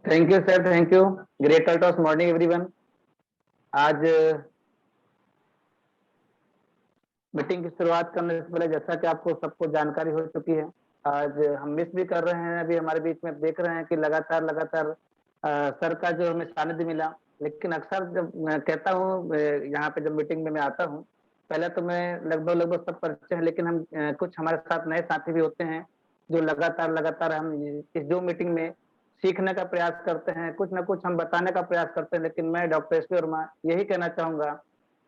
Thank you sir, thank you. Great toss morning everyone. आज meeting की शुरुआत करने से पहले जैसा कि आपको सबको जानकारी हो चुकी है, आज हम मिस भी कर रहे हैं। अभी हमारे बीच में देख रहे हैं कि लगातार लगातार सर का जो हमें सानिध्य मिला। लेकिन अक्सर जब मैं कहता हूँ यहाँ पे जब मीटिंग में मैं आता हूँ, पहले तो मैं लगभग लगभग सब परिचय है, लेकिन हम कुछ हमारे साथ नए साथी भी होते हैं जो लगातार लगातार हम इस जो मीटिंग में सीखने का प्रयास करते हैं, कुछ ना कुछ हम बताने का प्रयास करते हैं। लेकिन मैं डॉक्टर एस पी वर्मा यही कहना चाहूंगा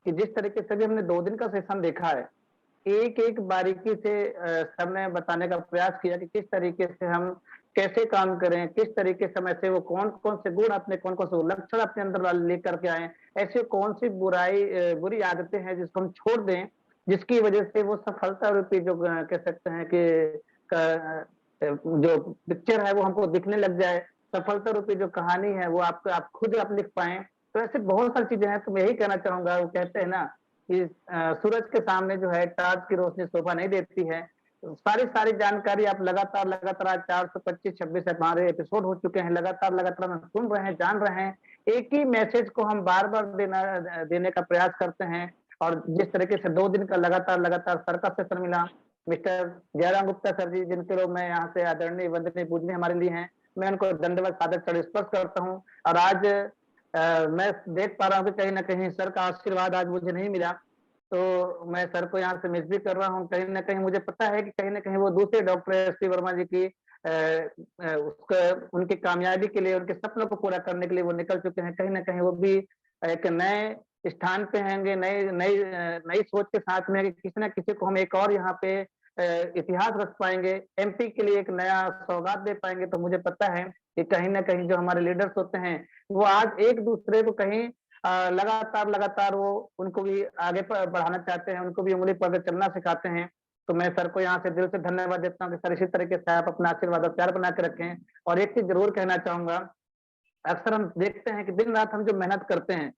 कि जिस तरीके से भी हमने 2 दिन का सेशन देखा है, एक एक बारीकी से सर ने बताने का प्रयास किया कि किस तरीके से हम कैसे काम करें, किस तरीके से हम ऐसे वो कौन कौन से गुण अपने, कौन कौन से लक्षण अपने अंदर लेकर के आए, ऐसी कौन सी बुरी आदतें हैं जिसको हम छोड़ दें, जिसकी वजह से वो सफलता रूपी जो कह सकते हैं कि जो पिक्चर है वो हमको दिखने लग जाए, सफलता रूपी जो कहानी है वो आप खुद आप लिख पाए। तो ऐसे बहुत सारी चीजें हैं। तो मैं यही कहना चाहूंगा, वो कहते हैं ना कि सूरज के सामने जो है टार्च की रोशनी शोभा नहीं देती है। तो सारी सारी जानकारी आप लगातार लगातार आज 425-26 हमारे एपिसोड हो चुके हैं, लगातार लगातार हम सुन रहे हैं, जान रहे हैं। एक ही मैसेज को हम बार बार देने का प्रयास करते हैं। और जिस तरीके से 2 दिन का लगातार लगातार सर का सेशन मिला, मिस्टर जयराम गुप्ता सर जी, जिनके लोग मैं यहाँ से आदरणीय वंदनीय पूजनीय हमारे लिए हैं, मैं उनको दंडवत सादर चढ़ स्पर्श करता हूँ। और आज मैं देख पा रहा हूँ कि कहीं ना कहीं सर का आशीर्वाद आज मुझे नहीं मिला, तो मैं सर को यहाँ से मिस भी कर रहा हूँ। कहीं ना कहीं मुझे पता है कि कहीं ना कहीं वो दूसरे डॉक्टर एस पी वर्मा जी की उसका उनकी कामयाबी के लिए, उनके सपनों को पूरा करने के लिए वो निकल चुके हैं। कहीं ना कहीं वो भी एक नए स्थान पे होंगे, नई नई नई सोच के साथ में, कि किसी ना किसी को हम एक और यहाँ पे इतिहास रच पाएंगे, एमपी के लिए एक नया सौगात दे पाएंगे। तो मुझे पता है कि कहीं ना कहीं जो हमारे लीडर्स होते हैं वो आज एक दूसरे को कहीं लगातार लगातार वो उनको भी आगे बढ़ाना चाहते हैं, उनको भी उंगली पकड़ चलना सिखाते हैं। तो मैं सर को यहाँ से दिल से धन्यवाद देता हूँ कि सर इसी तरीके से आप अपना आशीर्वाद और प्यार बना के रखें। और एक चीज जरूर कहना चाहूंगा, अक्सर हम देखते हैं कि दिन रात हम जो मेहनत करते हैं,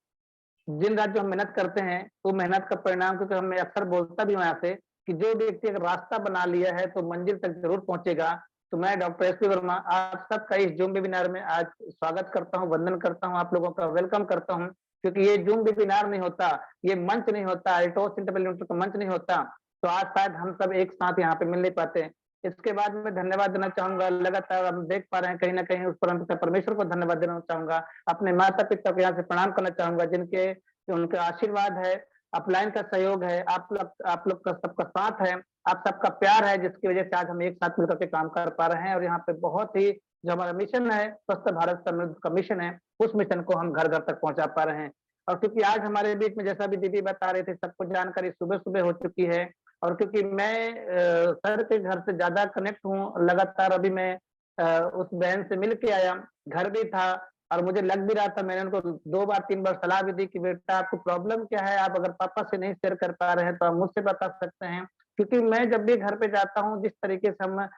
दिन रात जो हम मेहनत करते हैं, वो मेहनत का परिणाम, क्योंकि हम मैं अक्सर बोलता भी हूँ यहाँ से कि जो व्यक्ति अगर रास्ता बना लिया है तो मंजिल तक जरूर पहुंचेगा। तो मैं डॉक्टर एस पी वर्मा आप सबका इस जूम वेबिनार में आज स्वागत करता हूँ, वंदन करता हूँ, आप लोगों का वेलकम करता हूँ। क्योंकि ये जूम वेबिनार नहीं होता, ये मंच नहीं होता, अल्टोस इंटरनेशनल का मंच नहीं होता, तो आज शायद हम सब एक साथ यहाँ पे मिल नहीं पाते। इसके बाद मैं धन्यवाद देना चाहूंगा, लगातार हम देख पा रहे हैं कहीं ना कहीं उस परमेश्वर को धन्यवाद देना चाहूंगा, अपने माता पिता को यहाँ से प्रणाम करना चाहूंगा, जिनके उनका आशीर्वाद है, अपलाइन का सहयोग है, आप लोग का सबका साथ है, आप सबका प्यार है, जिसकी वजह से आज हम एक साथ मिलकर के काम कर पा रहे हैं। और यहाँ पे बहुत ही जो हमारा मिशन है, स्वस्थ भारत समृद्ध का मिशन है, उस मिशन को हम घर घर तक पहुंचा पा रहे हैं। और क्योंकि आज हमारे बीच में, जैसा भी दीदी बता रहे थे, सबको जानकारी सुबह सुबह हो चुकी है। और क्योंकि मैं सर के घर से ज्यादा कनेक्ट हूँ, लगातार अभी मैं उस बहन से मिल के आया, घर भी था और मुझे लग भी रहा था, मैंने उनको 2 बार 3 बार सलाह भी दी कि बेटा आपको प्रॉब्लम क्या है, आप अगर पापा से नहीं शेयर कर पा रहे हैं तो आप मुझसे बता सकते हैं। क्योंकि मैं जब भी घर पे जाता हूँ, जिस तरीके से हम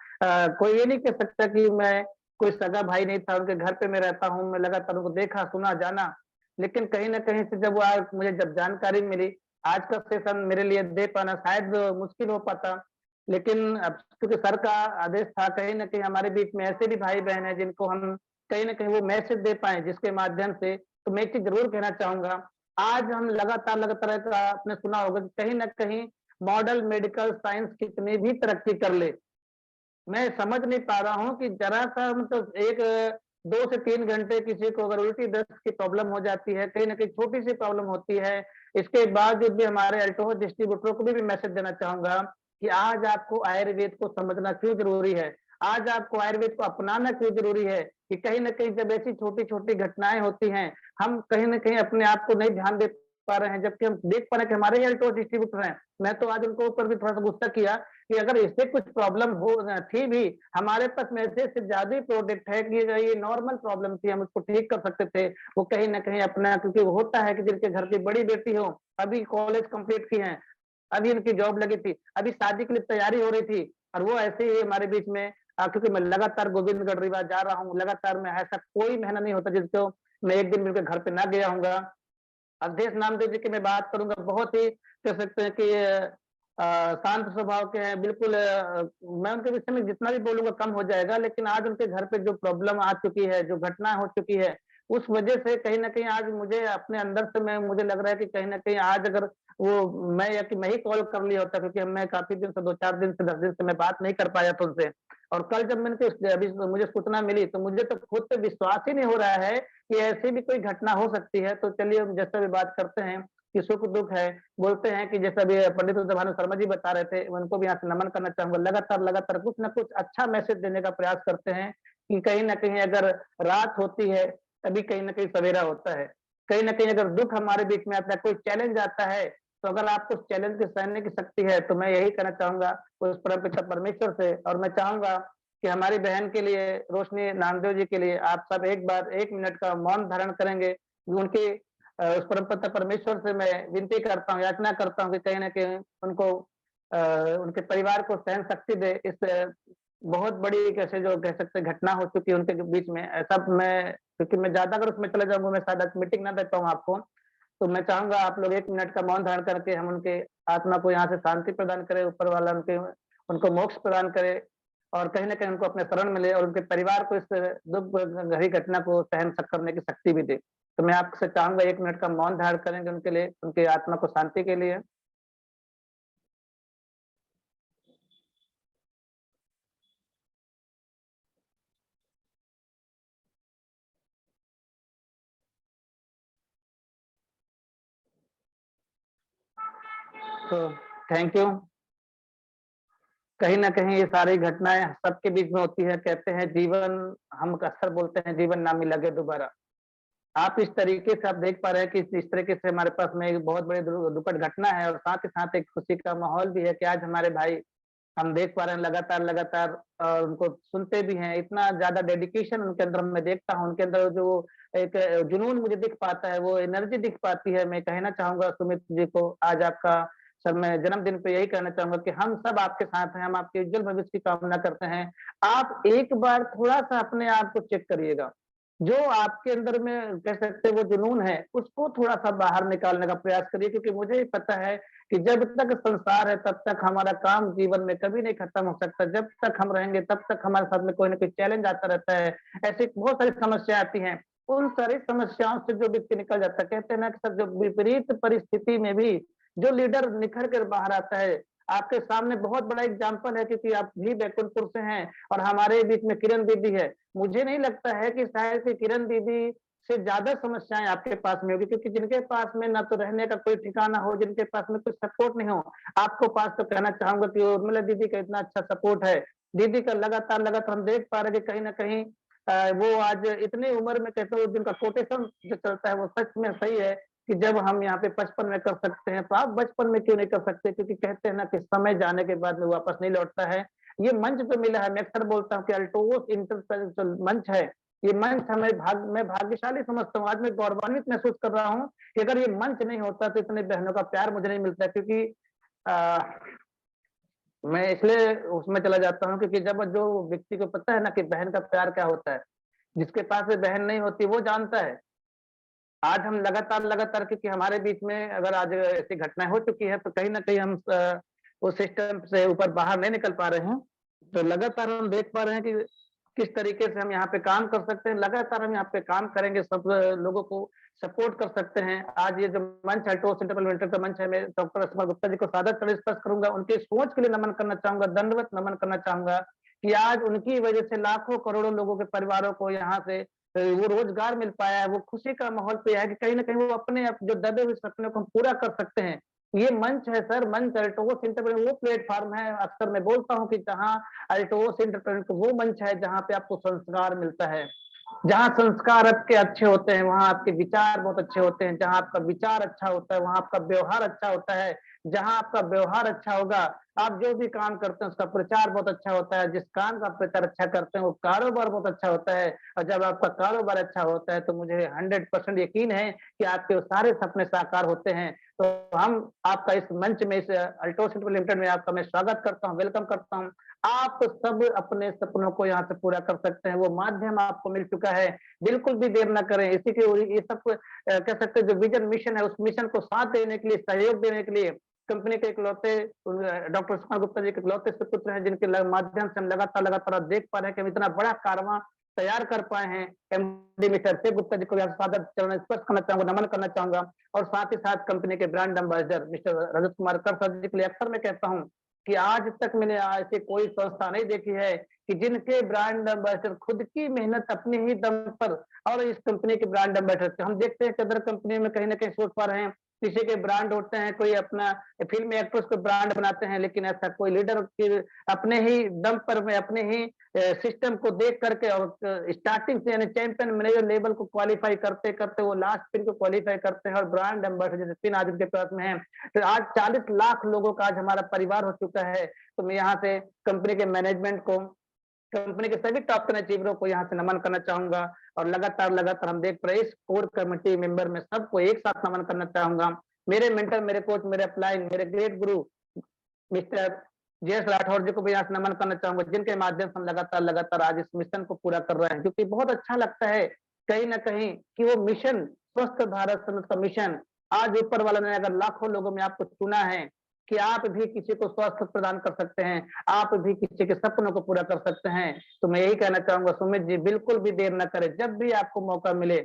कोई ये नहीं कह सकता कि मैं कोई सगा भाई नहीं था, उनके घर पे मैं रहता हूँ, मैं लगातार उनको देखा सुना जाना। लेकिन कहीं ना कहीं से जब वो आज मुझे जब जानकारी मिली, आज का सेशन मेरे लिए दे पाना शायद मुश्किल हो पाता, लेकिन अब क्योंकि सर का आदेश था, कहीं ना कहीं हमारे बीच में ऐसे भी भाई बहन है जिनको हम कहीं ना कहीं वो मैसेज दे पाए, जिसके माध्यम से। तो मैं एक चीज जरूर कहना चाहूंगा, आज हम लगातार लगातार आपने सुना होगा कि कहीं ना कहीं मॉडल मेडिकल साइंस कितनी भी तरक्की कर ले, मैं समझ नहीं पा रहा हूँ कि जरा सा मतलब एक 2 से 3 घंटे किसी को अगर उल्टी दस्त की प्रॉब्लम हो जाती है, कहीं ना कहीं छोटी सी प्रॉब्लम होती है। इसके बाद भी हमारे अल्टोहो डिस्ट्रीब्यूटरों को भी मैसेज देना चाहूंगा कि आज आपको आयुर्वेद को समझना क्यों जरूरी है, आज आपको आयुर्वेद को अपनाना क्यों जरूरी है। कि कहीं ना कहीं जब ऐसी छोटी छोटी घटनाएं होती हैं, हम कहीं ना कहीं अपने आप को नहीं ध्यान दे पा रहे हैं, जबकि हम देख पा रहे हैं कि हमारे ही अल्टोहो डिस्ट्रीब्यूटर हैं। मैं तो आज उनको ऊपर भी थोड़ा सा गुस्सा किया कि अगर इससे कुछ प्रॉब्लम हो थी भी, हमारे पास में से ज्यादा ही प्रोडक्ट है कि ये नॉर्मल प्रॉब्लम थी, हम उसको ठीक कर सकते थे। वो कहीं ना कहीं अपना, क्योंकि वो होता है कि जिनके घर की बड़ी बेटी हो, अभी कॉलेज कंप्लीट की है, अभी उनकी जॉब लगी थी, अभी शादी के लिए तैयारी हो रही थी, और वो ऐसे ही हमारे बीच में क्योंकि मैं लगातार गोविंदगढ़ रीवा जा रहा हूँ, लगातार मैं ऐसा कोई महीना नहीं होता जिसको मैं एक दिन मिलकर घर पे ना गया हूँ। अवधेश नामदेव जी की मैं बात करूंगा, बहुत ही कह सकते हैं कि शांत स्वभाव के हैं, बिल्कुल मैं उनके विषय में जितना भी बोलूँगा कम हो जाएगा, लेकिन आज उनके घर पे जो प्रॉब्लम आ चुकी है, जो घटना हो चुकी है, उस वजह से कहीं न कहीं आज मुझे अपने अंदर से मैं मुझे लग रहा है कि कहीं न कहीं आज अगर वो मैं या कि मैं ही कॉल कर लिया होता, क्योंकि मैं काफ़ी दिन से 2-4 दिन से 10 दिन से मैं बात नहीं कर पाया था उनसे। और कल जब मैंने अभी मुझे सूचना मिली, तो मुझे तो खुद पे विश्वास ही नहीं हो रहा है कि ऐसी भी कोई घटना हो सकती है। तो चलिए हम जैसे भी बात करते हैं कि सुख-दुःख है, बोलते हैं कि जैसे अभी पंडित उद्धव शर्मा जी बता रहे थे, उनको भी यहाँ से नमन करना चाहूँगा। लगातार कुछ न कुछ अच्छा मैसेज देने का प्रयास करते हैं कि कहीं न कहीं अगर रात होती है, तभी कहीं न कहीं सवेरा होता है। कहीं न कहीं अगर दुःख हमारे बीच में आता है, कोई चैलेंज आता है, तो अगर आपको उस चैलेंज को सहने की शक्ति है, तो मैं यही कहना चाहूँगा उस परमपिता परमेश्वर से। और मैं चाहूँगा कि हमारी बहन के लिए, रोशनी नामदेव जी के लिए आप सब एक बार 1 मिनट का मौन धारण करेंगे। उनके उस परमपिता परमेश्वर से मैं विनती करता हूँ, याचना करता हूँ कि कहीं न कहीं उनको उनके परिवार को सहन शक्ति दे। इस बहुत बड़ी कैसे जो कह सकते हैं घटना हो चुकी है उनके बीच में, ऐसा मैं क्योंकि मैं ज़्यादा अगर उसमें चला जाऊँगा, मैं शायद आज मीटिंग ना दे पाऊँ आपको। तो मैं चाहूँगा आप लोग 1 मिनट का मौन धारण करके हम उनके आत्मा को यहाँ से शांति प्रदान करें, ऊपर वाला उनके उनको मोक्ष प्रदान करे और कहीं न कहीं उनको अपने शरण मिले और उनके परिवार को इस दुःख भरी घटना को सहन करने की शक्ति भी दे। तो मैं आपसे चाहूँगा 1 मिनट का मौन धारण करेंगे उनके लिए, उनकी आत्मा को शांति के लिए। तो थैंक यू। कहीं न कहीं ये सारी घटनाएँ सबके बीच में होती है। कहते हैं जीवन हम अक्सर बोलते हैं जीवन ना मिला के दोबारा। आप इस तरीके से आप देख पा रहे हैं कि इस तरीके से हमारे पास में एक बहुत बड़ी दुखद घटना है और साथ ही साथ एक खुशी का माहौल भी है कि आज हमारे भाई हम देख पा रहे हैं लगातार उनको सुनते भी हैं। इतना ज़्यादा डेडिकेशन उनके अंदर मैं देखता हूँ, उनके अंदर जो एक जुनून मुझे दिख पाता है, वो एनर्जी दिख पाती है। मैं कहना चाहूँगा सुमित जी को आज आपका सर मैं जन्मदिन पे यही कहना चाहूँगा कि हम सब आपके साथ हैं, हम आपके उज्जवल भविष्य की कामना करते हैं। आप एक बार थोड़ा-सा अपने आप को चेक करिएगा। जो आपके अंदर में कह सकते हैं वो जुनून है, उसको थोड़ा-सा बाहर निकालने का प्रयास करिए क्योंकि मुझे ही पता है कि जब तक संसार है तब तक हमारा काम जीवन में कभी नहीं खत्म हो सकता। जब तक हम रहेंगे तब तक हमारे साथ में कोई न कोई चैलेंज आता रहता है। ऐसी बहुत सारी समस्याएँ आती हैं। उन सारी समस्याओं से जो व्यक्ति निकल जाता है, कहते हैं ना कि सर जो विपरीत परिस्थिति में भी जो लीडर निखर कर बाहर आता है, आपके सामने बहुत बड़ा एग्ज़ाम्पल है क्योंकि आप भी बैकुंठपुर से हैं और हमारे बीच में किरण दीदी है। मुझे नहीं लगता है कि शायद से किरण दीदी से ज़्यादा समस्याएँ आपके पास में होगी क्योंकि जिनके पास में ना तो रहने का कोई ठिकाना हो, जिनके पास में कोई सपोर्ट नहीं हो, आपको पास तो कहना चाहूँगा कि उर्मिला दीदी का इतना अच्छा सपोर्ट है। दीदी का लगातार हम देख पा रहे हैं कि कहीं न कहीं वो आज इतनी उम्र में कहते हैं उस दिन का कोटेशन जो चलता है वो सच में सही है कि जब हम यहाँ पे 55 में कर सकते हैं, तो आप बचपन में क्यों नहीं कर सकते? क्योंकि कहते हैं ना कि समय जाने के बाद में वापस नहीं लौटता है। ये मंच जो मिला है, मैं अक्सर बोलता हूँ कि अल्टोस इंटरपेरेंशियल मंच है। ये मंच हमें मैं भाग्यशाली समझता हूँ। आज मैं गौरवान्वित महसूस कर रहा हूँ कि अगर ये मंच नहीं होता तो इतने बहनों का प्यार मुझे नहीं मिलता क्योंकि अ, मैं इसलिए उसमें चला जाता हूँ क्योंकि जब जो व्यक्ति को पता है ना कि बहन का प्यार क्या होता है, जिसके पास में बहन नहीं होती वो जानता है। आज हम लगातार क्योंकि हमारे बीच में अगर आज ऐसी घटनाएँ हो चुकी है तो कहीं न कहीं हम उस सिस्टम से ऊपर बाहर नहीं निकल पा रहे हैं। तो लगातार हम देख पा रहे हैं कि किस तरीके से हम यहाँ पे काम कर सकते हैं। लगातार हम यहाँ पे काम करेंगे, सब लोगों को सपोर्ट कर सकते हैं। आज ये जो मंच है, टॉस इंटरपेरिमेंटल का मंच है, मैं डॉक्टर अस्मा गुप्ता जी को सादर सर स्पर्श करूँगा। उनकी सोच के लिए नमन करना चाहूँगा, दंडवत नमन करना चाहूँगा कि आज उनकी वजह से लाखों करोड़ों लोगों के परिवारों को यहाँ से वो रोजगार मिल पाया है, वो खुशी का माहौल पे है कि कहीं न कहीं वो अपने जो दबे हुए सपनों को हम पूरा कर सकते हैं। ये मंच है सर, मंच अल्टोस एंटरप्रेन्योर वो प्लेटफ़ॉर्म है, अक्सर मैं बोलता हूँ कि जहाँ अल्टोस एंटरप्रेन्योर वो मंच है जहाँ पे आपको संस्कार मिलता है। जहाँ संस्कार आपके अच्छे होते हैं, वहाँ आपके विचार बहुत अच्छे होते हैं। जहाँ आपका विचार अच्छा होता है, वहाँ आपका व्यवहार अच्छा होता है। जहाँ आपका व्यवहार अच्छा होगा, आप जो भी काम करते हैं उसका प्रचार बहुत अच्छा होता है। जिस काम का प्रचार अच्छा करते हैं, वो कारोबार बहुत अच्छा होता है और जब आपका कारोबार अच्छा होता है, तो मुझे 100% यकीन है कि आपके वो सारे सपने साकार होते हैं। तो हम आपका इस मंच में, इस अल्टोस लिमिटेड में आपका मैं स्वागत करता हूँ, वेलकम करता हूँ। आप सब अपने सपनों को यहाँ से पूरा कर सकते हैं, वो माध्यम आपको मिल चुका है। बिल्कुल भी देर ना करें, इसी के ये सब कह सकते हैं जो विज़न मिशन है, उस मिशन को साथ देने के लिए, सहयोग देने के लिए कंपनी के इकलौते डॉक्टर सुषमा गुप्ता जी के इकलौते सुपुत्र हैं, जिनके माध्यम से हम लगातार देख पा रहे हैं कि हम इतना बड़ा कारवां तैयार कर पाए हैं। एमडी मिस्टर शिव गुप्ता जी को यहाँ स्वागत चरण स्पर्श करना चाहूंगा, नमन करना चाहूंगा। और साथ ही साथ कंपनी के brand ambassador mister Rajat Kumar कर सर जी के लिए अक्सर मैं कहता हूँ कि आज तक मैंने ऐसी कोई संस्था नहीं देखी है कि जिनके ब्रांड एम्बेसडर खुद की मेहनत अपने ही दम पर, और इस कंपनी के ब्रांड एम्बेसडर हम देखते हैं कि अदर कंपनी में कहीं ना कहीं सोच पा रहे हैं, किसी के ब्रांड होते हैं, कोई अपना फिल्म एक्ट्रेस को ब्रांड बनाते हैं, लेकिन ऐसा कोई लीडर की अपने ही दम पर में अपने ही सिस्टम को देख करके और स्टार्टिंग से यानी चैंपियन मैनेजर लेवल को क्वालिफाई करते करते वो लास्ट पिन को क्वालिफाई करते हैं और ब्रांड एम्बेसडर जैसे पिन आज उनके पास में है। तो आज 40 लाख लोगों का आज हमारा परिवार हो चुका है। तो मैं यहाँ से कंपनी के मैनेजमेंट को, कंपनी के सभी टॉप 10 अचीवरों को यहाँ से नमन करना चाहूंगा। और लगातार हम देख रहे इस कोर कमेटी मेंबर में सबको एक साथ नमन करना चाहूंगा। मेरे मेंटर, मेरे कोच, मेरे अपलाइन, मेरे ग्रेट गुरु मिस्टर जेएस राठौर जी को भी यहाँ से नमन करना चाहूंगा, जिनके माध्यम से हम लगातार आज इस मिशन को पूरा कर रहे हैं। क्योंकि बहुत अच्छा लगता है कहीं ना कहीं कि वो मिशन, स्वस्थ भारत का मिशन, आज ऊपर वाला ने अगर लाखों लोगों में आपको चुना है कि आप भी किसी को स्वास्थ्य प्रदान कर सकते हैं, आप भी किसी के सपनों को पूरा कर सकते हैं, तो मैं यही कहना चाहूंगा सुमित जी, बिल्कुल भी देर न करें। जब भी आपको मौका मिले,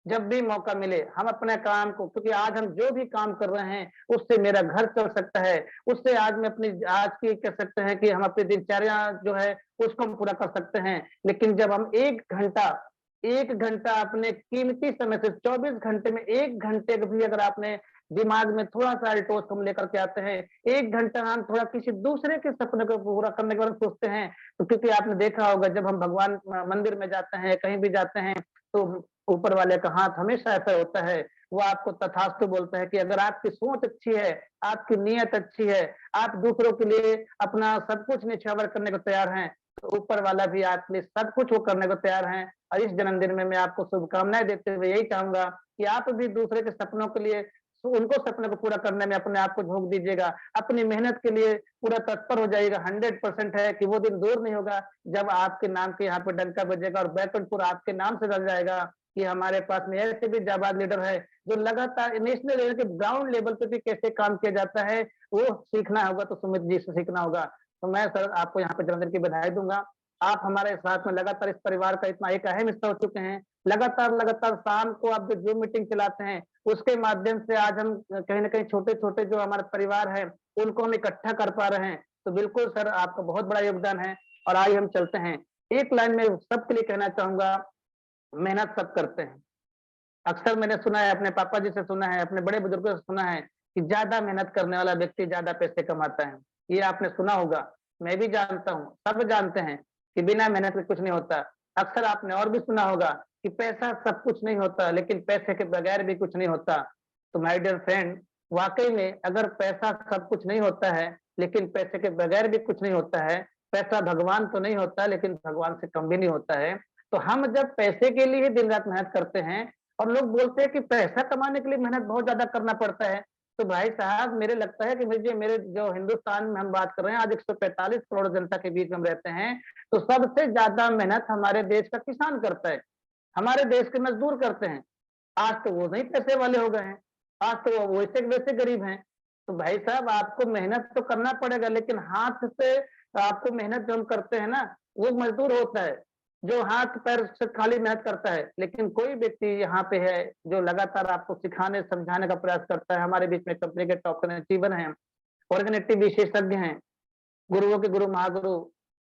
जब भी मौका मिले, हम अपने काम को, क्योंकि आज हम जो भी काम कर रहे हैं उससे मेरा घर चल सकता है, उससे आज मैं अपनी आज की कह सकते हैं कि हम अपनी दिनचर्या जो है उसको हम पूरा कर सकते हैं। लेकिन जब हम एक घंटा अपने कीमती समय से 24 घंटे में 1 घंटे भी अगर आपने दिमाग में थोड़ा सा अल्टोस हम लेकर के आते हैं, 1 घंटा हम थोड़ा किसी दूसरे के सपने को पूरा करने के बारे में सोचते हैं, तो क्योंकि आपने देखा होगा जब हम भगवान मंदिर में जाते हैं, कहीं भी जाते हैं, तो ऊपर वाले का हाथ हमेशा ऐसा होता है, वो आपको तथास्तु बोलता है कि अगर आपकी सोच अच्छी है, आपकी नीयत अच्छी है, आप दूसरों के लिए अपना सब कुछ निछावर करने को तैयार हैं, तो ऊपर वाला भी आपके लिए सब कुछ वो करने को तैयार हैं। और इस जन्मदिन में मैं आपको शुभकामनाएं देते हुए यही चाहूंगा कि आप भी दूसरे के सपनों के लिए, उनको सपने को पूरा करने में अपने आप को झोंक दीजिएगा, अपनी मेहनत के लिए पूरा तत्पर हो जाइएगा। 100% है कि वो दिन दूर नहीं होगा जब आपके नाम के यहाँ पे डंका बजेगा और बैकुंठपुर आपके नाम से डर जाएगा कि हमारे पास में ऐसे भी जाबाज लीडर है जो लगातार नेशनल लेवल के ग्राउंड लेवल पे भी कैसे काम किया जाता है वो सीखना होगा, तो सुमित जी से सीखना होगा। तो मैं सर आपको यहाँ पे जन्मदिन की बधाई दूंगा। आप हमारे साथ में लगातार इस परिवार का इतना एक अहम हिस्सा हो चुके हैं। लगातार शाम को आप जो जूम मीटिंग चलाते हैं उसके माध्यम से आज हम कहीं ना कहीं छोटे छोटे जो हमारे परिवार है उनको हम इकट्ठा कर पा रहे हैं। तो बिल्कुल सर आपका बहुत बड़ा योगदान है। और आइए हम चलते हैं, एक लाइन में सबके लिए कहना चाहूंगा, मेहनत सब करते हैं। अक्सर मैंने सुना है, अपने पापा जी से सुना है, अपने बड़े बुजुर्गों से सुना है कि ज्यादा मेहनत करने वाला व्यक्ति ज्यादा पैसे कमाता है। ये आपने सुना होगा, मैं भी जानता हूँ, सब जानते हैं कि बिना मेहनत के कुछ नहीं होता। अक्सर आपने और भी सुना होगा कि पैसा सब कुछ नहीं होता, लेकिन पैसे के बगैर भी कुछ नहीं होता। तो माय डियर फ्रेंड, वाकई में अगर पैसा सब कुछ नहीं होता है, लेकिन पैसे के बगैर भी कुछ नहीं होता है, पैसा भगवान तो नहीं होता लेकिन भगवान से कम भी नहीं होता है। तो हम जब पैसे के लिए ही दिन रात मेहनत करते हैं, और लोग बोलते हैं कि पैसा कमाने के लिए मेहनत बहुत ज्यादा करना पड़ता है, तो भाई साहब मेरे लगता है कि मुझे, मेरे जो हिंदुस्तान में हम बात कर रहे हैं, आज 145 करोड़ जनता के बीच में हम रहते हैं, तो सबसे ज्यादा मेहनत हमारे देश का किसान करता है, हमारे देश के मजदूर करते हैं। आज तो वो नहीं पैसे वाले हो गए हैं, आज तो वो वैसे वैसे गरीब हैं। तो भाई साहब आपको मेहनत तो करना पड़ेगा, लेकिन हाथ से आपको मेहनत जो हम करते हैं ना, वो मजदूर होता है जो हाथ पैर से खाली मेहनत करता है। लेकिन कोई व्यक्ति यहाँ पे है जो लगातार आपको सिखाने समझाने का प्रयास करता है। हमारे बीच में कंपनी के टॉप 10 अचीवर हैं, ऑर्गेनाइटिव विशेषज्ञ हैं, गुरुओं के गुरु महागुरु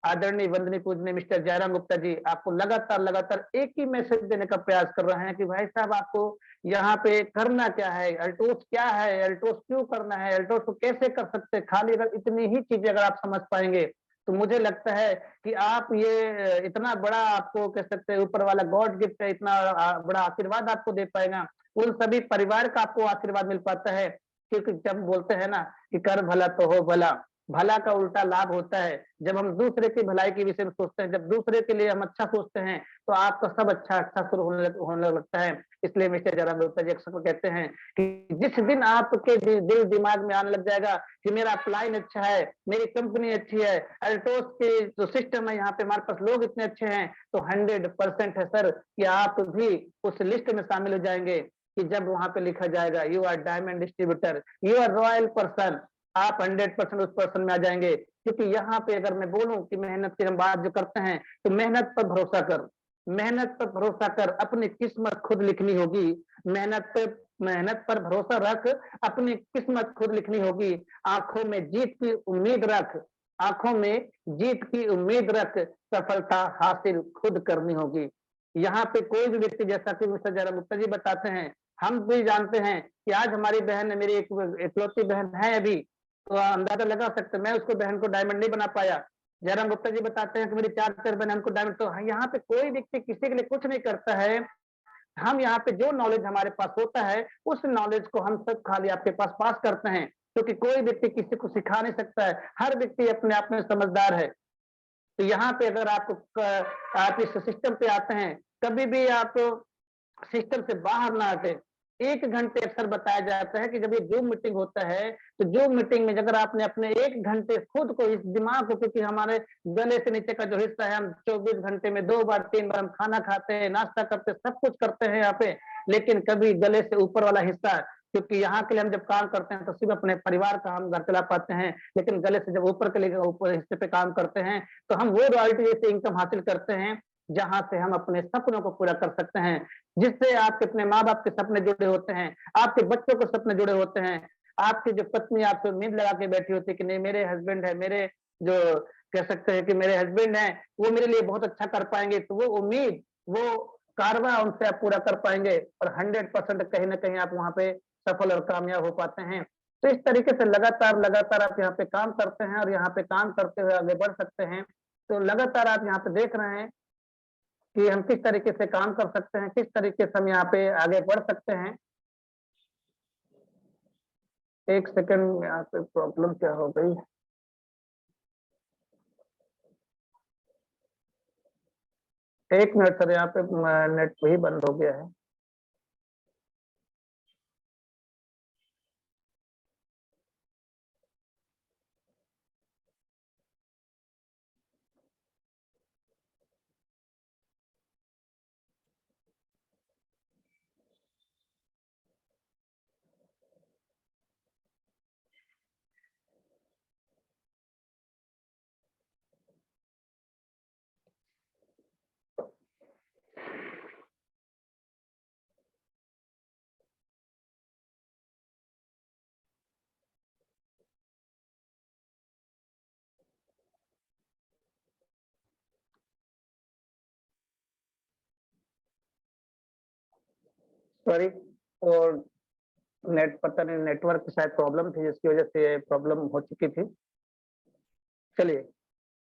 आदरणीय वंदनीय पूजनीय मिस्टर जयराम गुप्ता जी आपको लगातार एक ही मैसेज देने का प्रयास कर रहे हैं कि भाई साहब आपको यहाँ पे करना क्या है, अल्टोस क्या है, अल्टोस क्यों करना है, अल्टोस को कैसे कर सकते हैं। खाली अगर इतनी ही चीजें अगर आप समझ पाएंगे तो मुझे लगता है कि आप ये इतना बड़ा आपको कह सकते हैं ऊपर वाला गॉड गिफ्ट है, इतना बड़ा आशीर्वाद आपको दे पाएगा, उन सभी परिवार का आपको आशीर्वाद मिल पाता है। क्योंकि जब बोलते हैं ना कि कर भला तो हो भला, भला का उल्टा लाभ होता है। जब हम दूसरे की भलाई के विषय में सोचते हैं, जब दूसरे के लिए हम अच्छा सोचते हैं, तो आपका सब अच्छा शुरू होने लगता है। इसलिए मिस्टर जयराम गुप्ता जी अक्सर कहते हैं कि जिस दिन आपके दिल दिमाग में आने लग जाएगा कि मेरा अपलाइन अच्छा है, मेरी कंपनी अच्छी है, अल्टोस के जो सिस्टम है यहाँ पे हमारे पास लोग इतने अच्छे हैं, तो 100% है सर कि आप भी उस लिस्ट में शामिल हो जाएंगे कि जब वहां पे लिखा जाएगा you are diamond distributor, you are royal person, आप 100% उस पर्सन में आ जाएंगे। क्योंकि यहाँ पे अगर मैं बोलूं कि मेहनत की हम बात जो करते हैं, तो मेहनत पर भरोसा कर, मेहनत पर भरोसा कर, अपनी किस्मत खुद लिखनी होगी। मेहनत पर भरोसा रख, अपनी किस्मत खुद लिखनी होगी। आंखों में जीत की उम्मीद रख, आंखों में जीत की उम्मीद रख, सफलता हासिल खुद करनी होगी। यहाँ पे कोई भी व्यक्ति, जैसा कि मिस्टर जयराम गुप्ता जी बताते हैं, हम भी जानते हैं कि आज हमारी बहन है, मेरी एक इकलौती बहन है अभी, तो अंदाजा लगा सकते, मैं उसको बहन को डायमंड नहीं बना पाया। जयराम गुप्ता जी बताते हैं कि मेरी 4 बहन, हमको डायमंड। तो यहाँ पे कोई व्यक्ति किसी के लिए कुछ नहीं करता है। हम यहाँ पे जो नॉलेज हमारे पास होता है, उस नॉलेज को हम सब खाली आपके पास पास करते हैं, क्योंकि कोई व्यक्ति किसी को सिखा नहीं सकता है। हर व्यक्ति अपने आप में समझदार है। तो यहाँ पे अगर आप इस सिस्टम पे आते हैं, कभी भी आप सिस्टम से बाहर ना हटे। 1 घंटे अक्सर बताया जाता है कि जब ये जूम मीटिंग होता है, तो जूम मीटिंग में अगर आपने अपने 1 घंटे खुद को, इस दिमाग को, क्योंकि हमारे गले से नीचे का जो हिस्सा है, हम 24 घंटे में 2 बार 3 बार हम खाना खाते हैं, नाश्ता करते हैं, सब कुछ करते हैं यहाँ पे, लेकिन कभी गले से ऊपर वाला हिस्सा, क्योंकि यहाँ के लिए हम जब काम करते हैं तो सिर्फ अपने परिवार का हम घर चला पाते हैं, लेकिन गले से जब ऊपर के लिए ऊपर हिस्से पे काम करते हैं, तो हम वो रॉयल्टी जैसे इनकम हासिल करते हैं, जहां से हम अपने सपनों को पूरा कर सकते हैं, जिससे आपके अपने माँ बाप के सपने जुड़े होते हैं, आपके बच्चों के सपने जुड़े होते हैं, आपकी जो पत्नी आपसे उम्मीद लगा के बैठी होती है कि नहीं मेरे हस्बैंड है, मेरे जो कह सकते हैं कि मेरे हस्बैंड है, वो मेरे लिए बहुत अच्छा कर पाएंगे, तो वो उम्मीद, वो कारवा उनसे आप पूरा कर पाएंगे, और 100% कहीं ना कहीं आप वहां पे सफल और कामयाब हो पाते हैं। तो इस तरीके से लगातार लगातार आप यहाँ पे काम करते हैं, और यहाँ पे काम करते हुए आगे बढ़ सकते हैं। तो लगातार आप यहाँ पे देख रहे हैं कि हम किस तरीके से काम कर सकते हैं, किस तरीके से हम यहाँ पे आगे बढ़ सकते हैं। 1 सेकंड, यहाँ पे प्रॉब्लम क्या हो गई। एक मिनट सर, यहाँ पे नेट ही बंद हो गया है। सॉरी, और नेट, पता नहीं नेटवर्क की शायद प्रॉब्लम थी, जिसकी वजह से प्रॉब्लम हो चुकी थी। चलिए,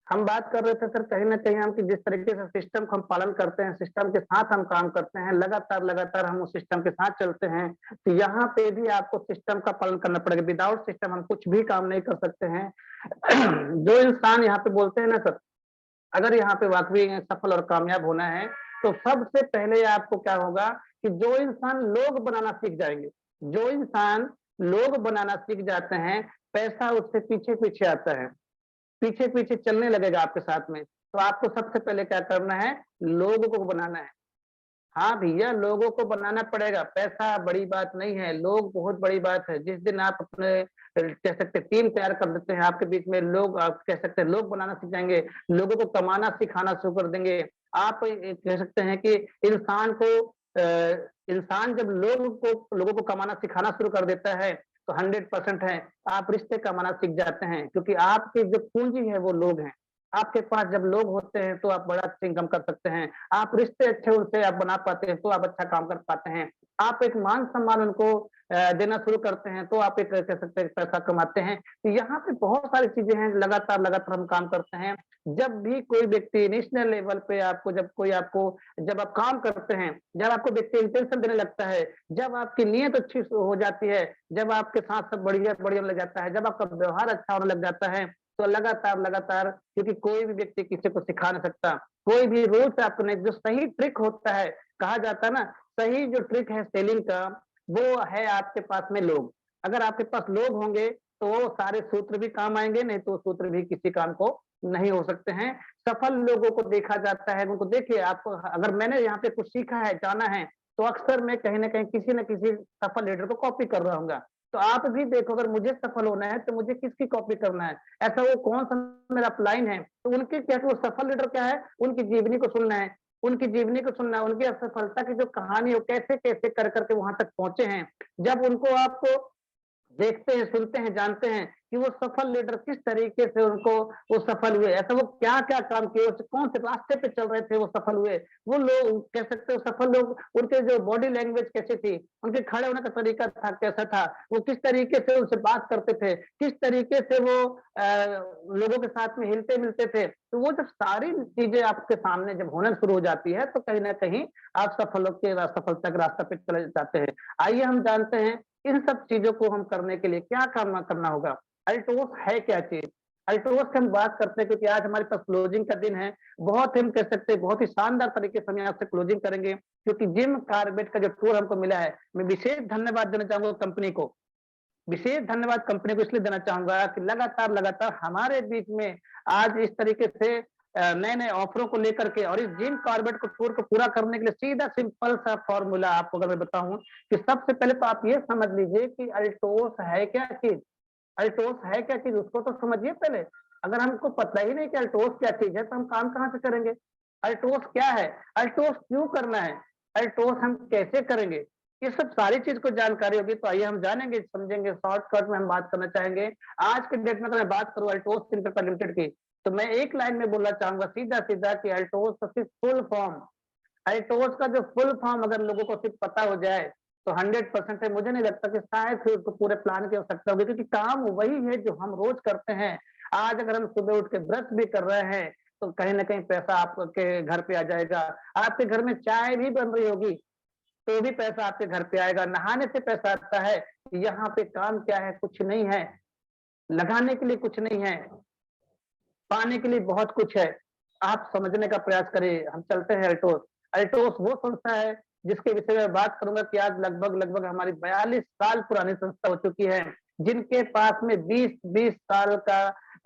हम बात कर रहे थे सर, कहीं ना कहीं हम कि जिस तरीके से सिस्टम को हम पालन करते हैं, सिस्टम के साथ हम काम करते हैं, लगातार लगातार हम उस सिस्टम के साथ चलते हैं, तो यहाँ पे भी आपको सिस्टम का पालन करना पड़ेगा। विदाउट सिस्टम हम कुछ भी काम नहीं कर सकते हैं। जो इंसान यहाँ पे बोलते हैं ना सर, अगर यहाँ पे वाकई सफल और कामयाब होना है, तो सबसे पहले आपको क्या होगा कि जो इंसान लोग बनाना सीख जाएंगे, जो इंसान लोग बनाना सीख जाते हैं, पैसा उससे पीछे पीछे आता है, पीछे पीछे चलने लगेगा आपके साथ में। तो आपको सबसे पहले क्या करना है, लोगों को बनाना है। हाँ भैया, लोगों को बनाना पड़ेगा, पैसा बड़ी बात नहीं है, लोग बहुत बड़ी बात है। जिस दिन आप अपने कह सकते टीम तैयार कर देते हैं, आपके बीच में लोग, आप कह सकते हैं लोग बनाना सीख जाएंगे, लोगों को कमाना सिखाना शुरू कर देंगे। आप कह सकते हैं कि इंसान जब लोगों को कमाना सिखाना शुरू कर देता है, तो 100% है, आप रिश्ते कमाना सीख जाते हैं, क्योंकि आपकी जो पूंजी है वो लोग हैं। आपके पास जब लोग होते हैं तो आप बड़ा अच्छा इनकम कर सकते हैं। आप रिश्ते अच्छे उनसे आप बना पाते हैं, तो आप अच्छा काम कर पाते हैं। आप एक मान सम्मान उनको देना शुरू करते हैं, तो आप एक कह सकते हैं पैसा कमाते हैं। तो यहाँ पे बहुत सारी चीजें हैं, लगातार लगातार हम काम करते हैं। जब भी कोई व्यक्ति नेशनल लेवल पे आपको, जब आप काम करते हैं, जब आपको व्यक्ति इंटेंशन देने लगता है, जब आपकी नीयत अच्छी हो जाती है, जब आपके साथ सब बढ़िया बढ़िया लग जाता है, जब आपका व्यवहार अच्छा होने लग जाता है, तो लगातार लगातार, क्योंकि कोई भी व्यक्ति किसी को सिखा नहीं सकता, कोई भी रूल्स आपने, जो सही ट्रिक होता है, कहा जाता है ना, सही जो ट्रिक है सेलिंग का, वो है आपके पास में लोग। अगर आपके पास लोग होंगे, तो वो सारे सूत्र भी काम आएंगे, नहीं तो सूत्र भी किसी काम को नहीं हो सकते हैं। सफल लोगों को देखा जाता है, उनको देखिए, आपको अगर मैंने यहाँ पे कुछ सीखा है, जाना है, तो अक्सर मैं कहीं ना कहीं किसी न किसी सफल लीडर को कॉपी कर रहा हूँ। तो आप भी देखो, अगर मुझे सफल होना है तो मुझे किसकी कॉपी करना है? ऐसा वो कौन-सा मेरा अपलाइन है? तो उनके क्या, वो सफल लीडर क्या है? उनकी जीवनी को सुनना है, उनकी जीवनी को सुनना है, उनकी असफलता की जो कहानी है, वो कैसे-कैसे कर के वहाँ तक पहुँचे हैं। जब उनको आप देखते हैं, सुनते हैं, जानते हैं कि वो सफल लीडर किस तरीके से उनको वो सफल हुए, ऐसा वो क्या-क्या काम किए, कौन से रास्ते पे चल रहे थे वो सफल हुए। वो लोग कह सकते हो सफल लोग, उनके जो बॉडी लैंग्वेज कैसी थी, उनके खड़े होने का तरीका था कैसा था, वो किस तरीके से उनसे बात करते थे, किस तरीके से वो लोगों के साथ में हिलते-मिलते थे। तो वो जब सारी चीज़ें आपके सामने जब होना शुरू हो जाती है, तो कहीं न कहीं आप सफलता के रास्ते पे चले जाते हैं। आइए हम जानते हैं इन सब चीज़ों को हम करने के लिए क्या करना करना होगा? अल्टोस है क्या चीज़? अल्टोस की हम बात करते हैं क्योंकि आज हमारे पास क्लोजिंग का दिन है। बहुत हम कह सकते हैं, बहुत ही शानदार तरीके से हम यहाँ से क्लोजिंग करेंगे क्योंकि जिम कार्बेट का जो टूर हमको मिला है, मैं विशेष धन्यवाद देना चाहूँगा कंपनी को। विशेष धन्यवाद कंपनी को इसलिए देना चाहूँगा कि लगातार हमारे बीच में आज इस तरीके से नए-नए ऑफरों को लेकर के और इस जिम कॉर्बेट को टूर को पूरा करने के लिए सीधा सिंपल सा फॉर्मूला आपको अगर मैं बताऊँ कि सबसे पहले तो आप ये समझ लीजिए कि अल्टोस है क्या चीज़? अल्टोस है क्या चीज़? उसको तो समझिए पहले। अगर हमको पता ही नहीं कि अल्टोस क्या चीज़ है, तो हम काम कहाँ से करेंगे? अल्टोस क्या है? अल्टोस क्यों करना है? अल्टोस हम कैसे करेंगे? ये सब सारी चीज़ को जानकारी होगी तो आइए हम जानेंगे, समझेंगे, शॉर्टकट में हम बात करना चाहेंगे। आज के डेट में अगर मैं बात करूँ अल्टोस इंटरप्राइज लिमिटेड की, तो मैं एक लाइन में बोलना चाहूँगा सीधा-सीधा कि अल्टोस का सिर्फ फुल फॉर्म, अल्टोस का जो फुल फॉर्म अगर लोगों को सिर्फ पता हो जाए, तो 100% है, मुझे नहीं लगता कि शायद फिर उसको पूरे प्लान की आवश्यकता होगी क्योंकि काम वही है जो हम रोज़ करते हैं। आज अगर हम सुबह उठ के ब्रश भी कर रहे हैं, तो कहीं न कहीं पैसा आपके घर पे आ जाएगा। आपके घर में चाय भी बन रही होगी, तो भी पैसा आपके घर पे आएगा। नहाने से पैसा आता है। यहाँ पे काम क्या है? कुछ नहीं है। लगाने के लिए कुछ नहीं है। पाने के लिए बहुत कुछ है। आप समझने का प्रयास करिए। हम चलते हैं अल्टोस। अल्टोस वो संस्था है जिसके विषय में बात करूँगा कि आज लगभग हमारी 42 साल पुरानी संस्था हो चुकी है, जिनके पास में 20-20 साल का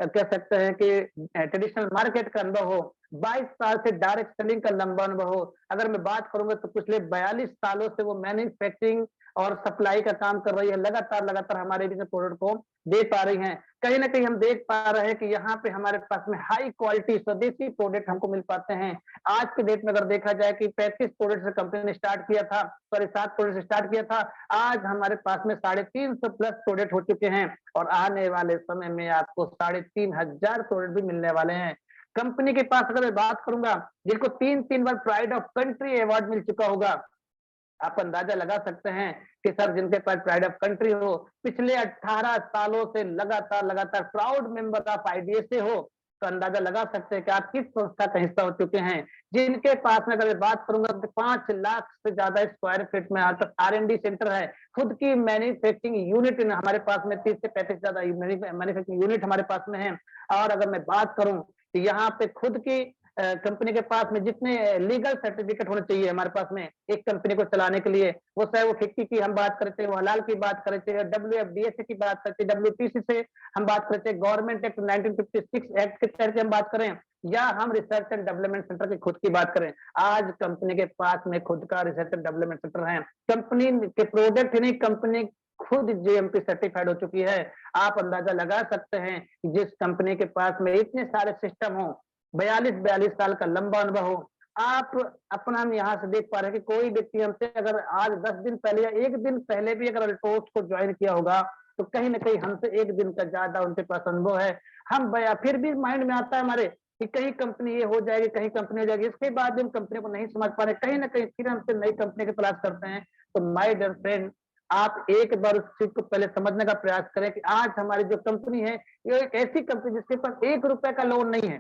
कह सकते हैं कि ट्रेडिशनल मार्केट का अनुभव हो, 22 साल से डायरेक्ट सेलिंग का लंबा अनुभव हो। अगर मैं बात करूँगा तो पिछले 42 सालों से वो मैन्युफैक्चरिंग और सप्लाई का काम कर रही है। लगातार हमारे बीच में प्रोडक्ट को दे पा रही हैं। कहीं न कहीं हम देख पा रहे हैं कि यहाँ पे हमारे पास में हाई क्वालिटी स्वदेशी प्रोडक्ट हमको मिल पाते हैं। आज के डेट में अगर देखा जाए कि 35 प्रोडक्ट से कंपनी ने स्टार्ट किया था, सॉरी 7 प्रोडक्ट से स्टार्ट किया था, आज हमारे पास में 350 प्लस प्रोडक्ट हो चुके हैं और आने वाले समय में आपको 3500 प्रोडक्ट भी मिलने वाले हैं। कंपनी के पास अगर मैं बात करूँगा, जिनको 3-3 बार प्राइड ऑफ कंट्री अवार्ड मिल चुका होगा, आप अंदाजा लगा सकते हैं कि सर जिनके पास प्राइड ऑफ कंट्री हो, पिछले 18 सालों से लगातार प्राउड मेंबर ऑफ आईडीएसए हो, तो अंदाजा लगा सकते हैं कि आप किस संस्था का हिस्सा हो चुके हैं। जिनके पास में अगर मैं बात करूँगा तो 5 लाख से ज़्यादा स्क्वायर फीट में आज तक आर-एन-डी सेंटर है। खुद की मैन्युफैक्चरिंग यूनिट हमारे पास में 30 से 35 ज़्यादा मैन्युफैक्चरिंग यूनिट हमारे पास में है। और अगर मैं बात करूँ, तो यहाँ पे खुद की कंपनी के पास में जितने लीगल सर्टिफिकेट होने चाहिए हमारे पास में एक कंपनी को चलाने के लिए, वो चाहे वो फिक्की की हम बात करते हैं, वो हलाल की बात करते हैं, डब्ल्यूएफडीएसए की बात करते हैं, डब्ल्यूटीसी से हम बात करते हैं, गवर्नमेंट एक्ट 1956 एक्ट के तहत हम बात करें, या हम रिसर्च एंड डेवलपमेंट सेंटर की खुद की बात करें, आज कंपनी के पास में खुद का रिसर्च एंड डेवलपमेंट सेंटर है। कंपनी के प्रोडक्ट ही नहीं, कंपनी खुद जीएमपी सर्टिफाइड हो चुकी है। आप अंदाजा लगा सकते हैं कि जिस कंपनी के पास में इतने सारे सिस्टम हो, 42 साल का लंबा अनुभव हो, आप अपना हम यहाँ से देख पा रहे हैं कि कोई व्यक्ति हमसे अगर आज 10 दिन पहले या 1 दिन पहले भी अगर अल्टोस को ज्वाइन किया होगा, तो कहीं न कहीं हमसे 1 दिन का ज़्यादा उनके पास अनुभव है। हम बया फिर भी माइंड में आता है हमारे कि कहीं कंपनी ये हो जाएगी, कहीं कंपनी हो जाएगी, इसके बाद भी हम कंपनी को नहीं समझ पा रहे, कहीं न कहीं फिर हमसे नई कंपनी की तलाश करते हैं। तो माय डियर फ्रेंड, आप एक बार उस चीज़ को पहले समझने का प्रयास करें कि आज हमारी जो कंपनी है, ये एक ऐसी कंपनी जिसके पास ₹1 का लोन नहीं है।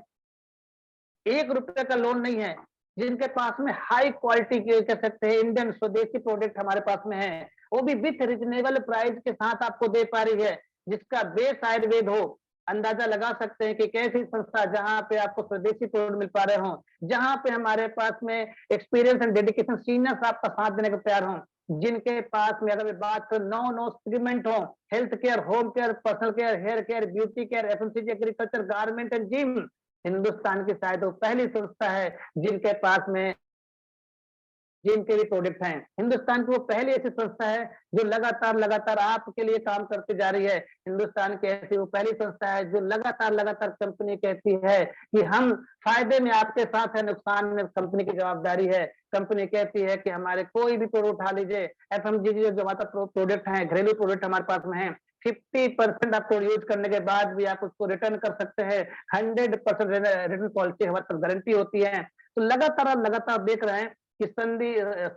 ₹1 का लोन नहीं है, जिनके पास में हाई क्वालिटी के कह सकते हैं इंडियन स्वदेशी प्रोडक्ट हमारे पास में है, वो भी विथ रीजनेबल प्राइस के साथ आपको दे पा रही है, जिसका बेस आयुर्वेद हो। अंदाजा लगा सकते हैं कि एक ऐसी संस्था जहाँ पे आपको स्वदेशी प्रोडक्ट मिल पा रहे हों, जहाँ पे हमारे पास में एक्सपीरियंस एंड डेडिकेशन सीनियर्स आपका साथ देने को तैयार हों, जिनके पास में अगर मैं बात करूँ 9 सेगमेंट हो, health care, home care, personal care, hair care, beauty care, FMCG, agriculture, garment and gym, Hindustan की शायद वो पहली संस्था है जिनके पास में जिनके भी प्रोडक्ट हैं। हिंदुस्तान की वो पहली ऐसी संस्था है जो लगातार आपके लिए काम करती जा रही है। हिंदुस्तान की ऐसी वो पहली संस्था है जो लगातार कंपनी कहती है कि हम फायदे में आपके साथ है, नुकसान में कंपनी की जवाबदारी है। कंपनी कहती है कि हमारे कोई भी प्रोडक्ट उठा लीजिए, एफएमजीजी जो हमारे प्रोडक्ट हैं, घरेलू प्रोडक्ट हमारे पास में है, 50% आपको यूज करने के बाद भी आप उसको रिटर्न कर सकते हैं। 100% रिटर्न पॉलिसी हमारे पास गारंटी होती है। तो लगातार देख रहे हैं कि संधि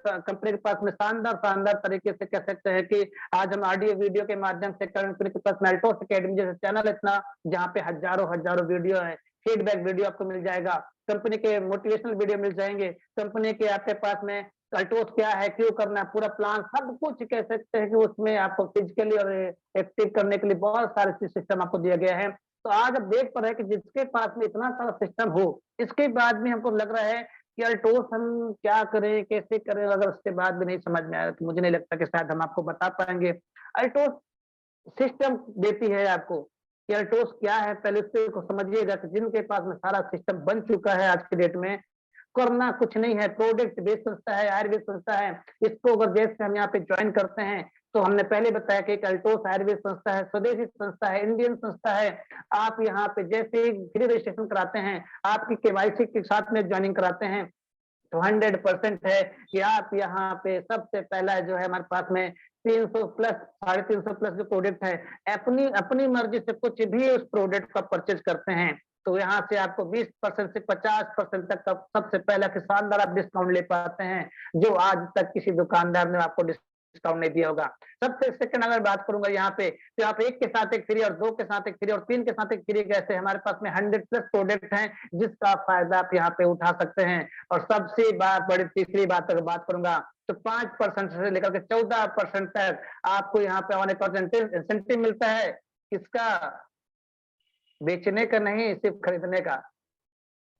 कंपनी के पास में शानदार तरीके से कह सकते हैं कि आज हम ऑडियो वीडियो के माध्यम से कंपनी के पास मेल्टोस एकेडमी जैसे चैनल इतना, जहाँ पे हजारों वीडियो है, फीडबैक वीडियो आपको मिल जाएगा, कंपनी के मोटिवेशनल वीडियो मिल जाएंगे, कंपनी के आपके पास में अल्टोस क्या है, क्यों करना है, पूरा प्लान सब कुछ कह सकते हैं कि उसमें आपको फिजिकली और एक्टिव करने के लिए बहुत सारे सिस्टम आपको दिया गया है। तो आज आप देख पा रहे हैं कि जिसके पास में इतना सारा सिस्टम हो, इसके बाद भी हमको लग रहा है कि अल्टोस हम क्या करें, कैसे करें, अगर उसके बाद भी नहीं समझ में आया तो मुझे नहीं लगता कि शायद हम आपको बता पाएंगे। अल्टोस सिस्टम देती है आपको कि अल्टोस क्या है, पहले उससे को समझिएगा कि जिनके पास में सारा सिस्टम बन चुका है आज के डेट में, करना कुछ नहीं है, प्रोडक्ट बेस्ड संस्था है, आयुर्वेद संस्था है। इसको अगर जैसे हम यहाँ पे ज्वाइन करते हैं तो हमने पहले बताया कि एक अल्टोस आयुर्वेद संस्था है, स्वदेशी संस्था है, इंडियन संस्था है। आप यहाँ पे जैसे ही फ्री रजिस्ट्रेशन कराते हैं, आपकी केवाईसी के साथ में ज्वाइनिंग कराते हैं, तो 100% है कि आप यहाँ पे सबसे पहला जो है हमारे पास में 300 प्लस 350 प्लस जो प्रोडक्ट है, अपनी अपनी मर्जी से कुछ भी उस प्रोडक्ट का परचेज करते हैं तो यहाँ से आपको 20% से 50% तक का सबसे पहला कि शानदार आप डिस्काउंट ले पाते हैं, जो आज तक किसी दुकानदार ने आपको डिस्काउंट नहीं दिया होगा। सबसे सेकंड अगर बात करूंगा यहाँ पे, तो आप एक के साथ एक फ्री और दो के साथ एक फ्री और तीन के साथ एक फ्री, कैसे हमारे पास में 100 प्लस प्रोडक्ट हैं जिसका फायदा आप यहाँ पे उठा सकते हैं। और सबसे बड़ी तीसरी बात अगर बात करूंगा तो 5% से लेकर के 14% तक आपको यहाँ पे ऑन इंसेंटिव मिलता है। किसका? बेचने का नहीं, सिर्फ खरीदने का।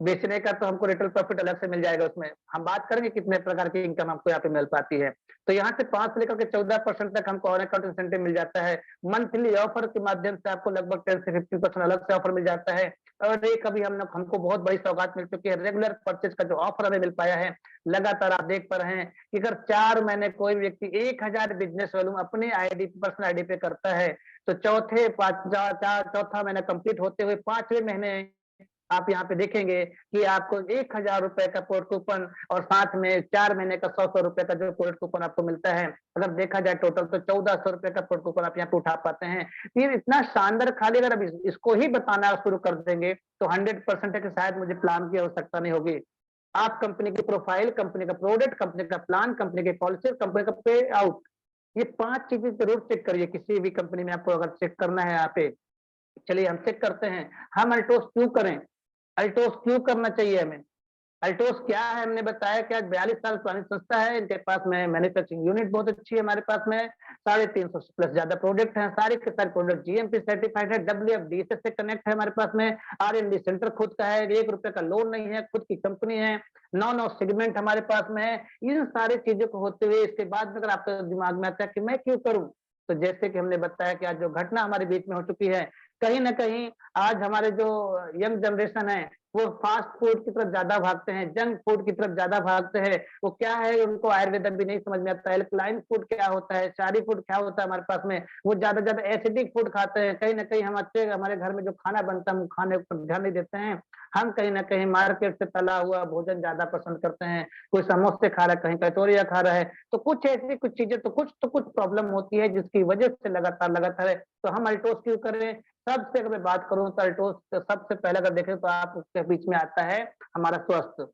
बेचने का तो हमको रिटेल प्रॉफिट अलग से मिल जाएगा, उसमें हम बात करेंगे कितने प्रकार की इनकम हमको यहाँ पे मिल पाती है। तो यहाँ से 5 से लेकर के 14% तक हमको ऑन अकाउंट इंसेंटिव मिल जाता है। मंथली ऑफर के माध्यम से आपको लगभग 10 से 15% अलग से ऑफर मिल जाता है। और एक अभी हमको बहुत बड़ी सौगात मिल चुकी है, रेगुलर परचेज का जो ऑफर हमें मिल पाया है। लगातार आप देख पा रहे हैं कि अगर 4 महीने कोई व्यक्ति 1000 बिजनेस वॉल्यूम अपने आईडी पर्सनल आईडी पे करता है, तो चौथा महीना कंप्लीट होते हुए 5वें महीने आप यहाँ पे देखेंगे कि आपको 1000 रुपए का पोर्ट कूपन और साथ में 4 महीने का 100 रुपए का जो पोर्ट कूपन आपको मिलता है। अगर देखा जाए टोटल तो 1400 रुपए का पोर्ट कूपन आप यहाँ पे उठा पाते हैं। फिर इतना शानदार, खाली अगर अब इसको ही बताना शुरू कर देंगे तो 100% है कि शायद मुझे प्लान की आवश्यकता नहीं होगी। आप कंपनी की प्रोफाइल, कंपनी का प्रोडक्ट, कंपनी का प्लान, कंपनी की पॉलिसी, कंपनी का पे आउट, ये 5 चीजें जरूर चेक करिए किसी भी कंपनी में आपको अगर चेक करना है यहाँ पे। चलिए हम चेक करते हैं, हम अल्टोस क्यों करें, अल्टोस क्यों करना चाहिए हमें। अल्टोस क्या है, हमने बताया कि आज 42 साल पुरानी संस्था है, इनके पास में मैन्युफैक्चरिंग यूनिट बहुत अच्छी है, हमारे पास में 350 प्लस ज्यादा प्रोडक्ट हैं, सारे के सारे प्रोडक्ट जीएमपी सर्टिफाइड है, डब्ल्यूएफडीसी से कनेक्ट है, हमारे पास में आर&डी सेंटर खुद का है, 1 रुपए का लोन नहीं है, खुद की कंपनी है, 9 सेगमेंट हमारे पास में है। इन सारी चीजों को होते हुए इसके बाद में अगर आपके दिमाग में आता है कि मैं क्यों करूं, तो जैसे कि हमने बताया कि आज जो घटना हमारे बीच में हो चुकी है, कहीं ना कहीं आज हमारे जो यंग जनरेशन है वो फास्ट फूड की तरफ ज्यादा भागते हैं, जंक फूड की तरफ ज्यादा भागते हैं। वो क्या है, उनको आयुर्वेद भी नहीं समझ में आता है, एल्कलाइन फूड क्या होता है, शारी फूड क्या होता है हमारे पास में। वो ज्यादा एसिडिक फूड खाते हैं। कहीं ना कहीं हम अच्छे, हमारे घर में जो खाना बनता है हम खाने पर ध्यान नहीं देते हैं। हम कहीं ना कहीं मार्केट से तला हुआ भोजन ज्यादा पसंद करते हैं। कोई समोसे खा रहा है, कहीं कचौरिया खा रहा है, तो कुछ ऐसी कुछ चीजें तो कुछ प्रॉब्लम होती है जिसकी वजह से लगातार है। तो हम अल्टोस क्यों करें, सबसे अगर मैं बात करूं तो अल्टोस सबसे पहले अगर देखें तो आपके बीच में आता है हमारा स्वस्थ।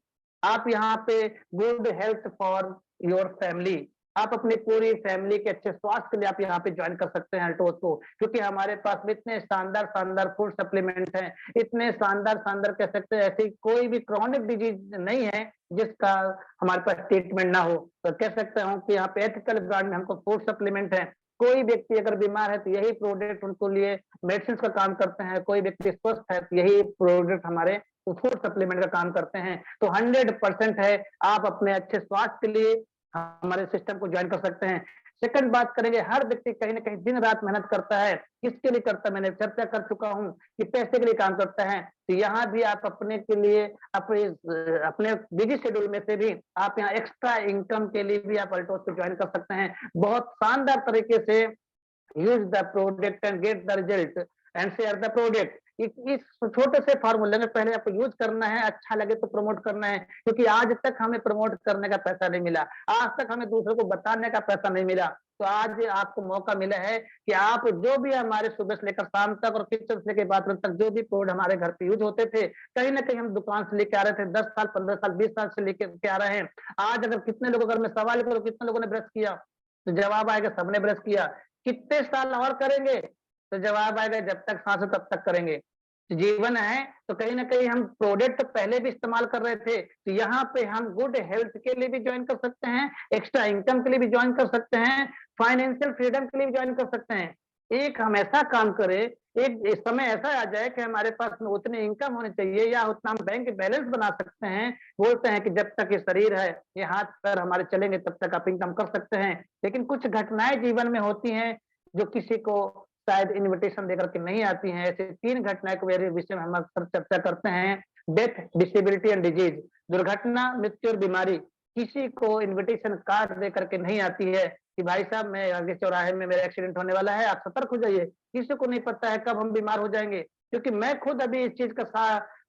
आप यहाँ पे good health for your family, आप अपनी पूरी फैमिली के अच्छे स्वास्थ्य के लिए आप यहाँ पे ज्वाइन कर सकते हैं अल्टोस को, क्योंकि हमारे पास में इतने शानदार फूड सप्लीमेंट हैं, इतने शानदार कह सकते हैं, ऐसी कोई भी क्रॉनिक डिजीज नहीं है जिसका हमारे पास ट्रीटमेंट ना हो। तो कह सकते हूँ कि यहाँ पे एथिकल ब्रांड में हमको फूड सप्लीमेंट है। कोई व्यक्ति अगर बीमार है तो यही प्रोडक्ट उनको लिए मेडिसिन का काम करते हैं, कोई व्यक्ति स्वस्थ है तो यही प्रोडक्ट हमारे फूड सप्लीमेंट का काम करते हैं। तो 100% है, आप अपने अच्छे स्वास्थ्य के लिए हमारे सिस्टम को ज्वाइन कर सकते हैं। सेकंड बात करेंगे, हर व्यक्ति कहीं ना कहीं दिन रात मेहनत करता है। किसके लिए करता है? मैंने चर्चा कर चुका हूँ कि पैसे के लिए काम करता है। तो यहाँ भी आप अपने के लिए अपने बिजी शेड्यूल में से भी आप यहाँ एक्स्ट्रा इनकम के लिए भी आप अल्टोस को ज्वाइन कर सकते हैं। बहुत शानदार तरीके से use the product and get the result and share the product. इस छोटे से फॉर्मूले में पहले आपको यूज करना है, अच्छा लगे तो प्रमोट करना है, क्योंकि आज तक हमें प्रमोट करने का पैसा नहीं मिला, आज तक हमें दूसरों को बताने का पैसा नहीं मिला। तो आज आपको मौका मिला है कि आप जो भी हमारे सुबह से लेकर शाम तक और किचन से लेकर बाथरूम तक जो भी प्रोडक्ट हमारे घर पे यूज होते थे, कहीं ना कहीं हम दुकान से लेके आ रहे थे, 10 साल 15 साल 20 साल से लेके आ रहे हैं। आज अगर कितने लोगों अगर मैं सवाल करूं कितने लोगों ने ब्रश किया, तो जवाब आएगा सबने ब्रश किया। कितने साल और करेंगे? तो जवाब आएगा जब तक सांस है तब तक करेंगे। जीवन है तो कहीं ना कहीं हम प्रोडक्ट पहले भी इस्तेमाल कर रहे थे, तो यहाँ पे हम गुड हेल्थ के लिए भी ज्वाइन कर सकते हैं, एक्स्ट्रा इनकम के लिए भी ज्वाइन कर सकते हैं, फाइनेंशियल फ्रीडम के लिए भी ज्वाइन कर सकते हैं। एक हम ऐसा काम करें, एक समय ऐसा आ जाए कि हमारे पास में उतनी इनकम होनी चाहिए या उतना हम बैंक बैलेंस बना सकते हैं। बोलते हैं कि जब तक ये शरीर है, ये हाथ पैर हमारे चलेंगे तब तक आप इनकम कर सकते हैं। लेकिन कुछ घटनाएं जीवन में होती हैं जो किसी को शायद इनविटेशन देकर के नहीं आती हैं। ऐसे 3 घटनाएं के विषय में हम अक्सर चर्चा करते हैं। Death, disability and disease. दुर्घटना, मृत्यु और बीमारी किसी को इनविटेशन कार्ड दे करके नहीं आती है कि भाई साहब मैं आगे चौराहे में मेरा एक्सीडेंट होने वाला है, आप सतर्क हो जाइए। किसी को नहीं पता है कब हम बीमार हो जाएंगे, क्योंकि मैं खुद अभी इस चीज का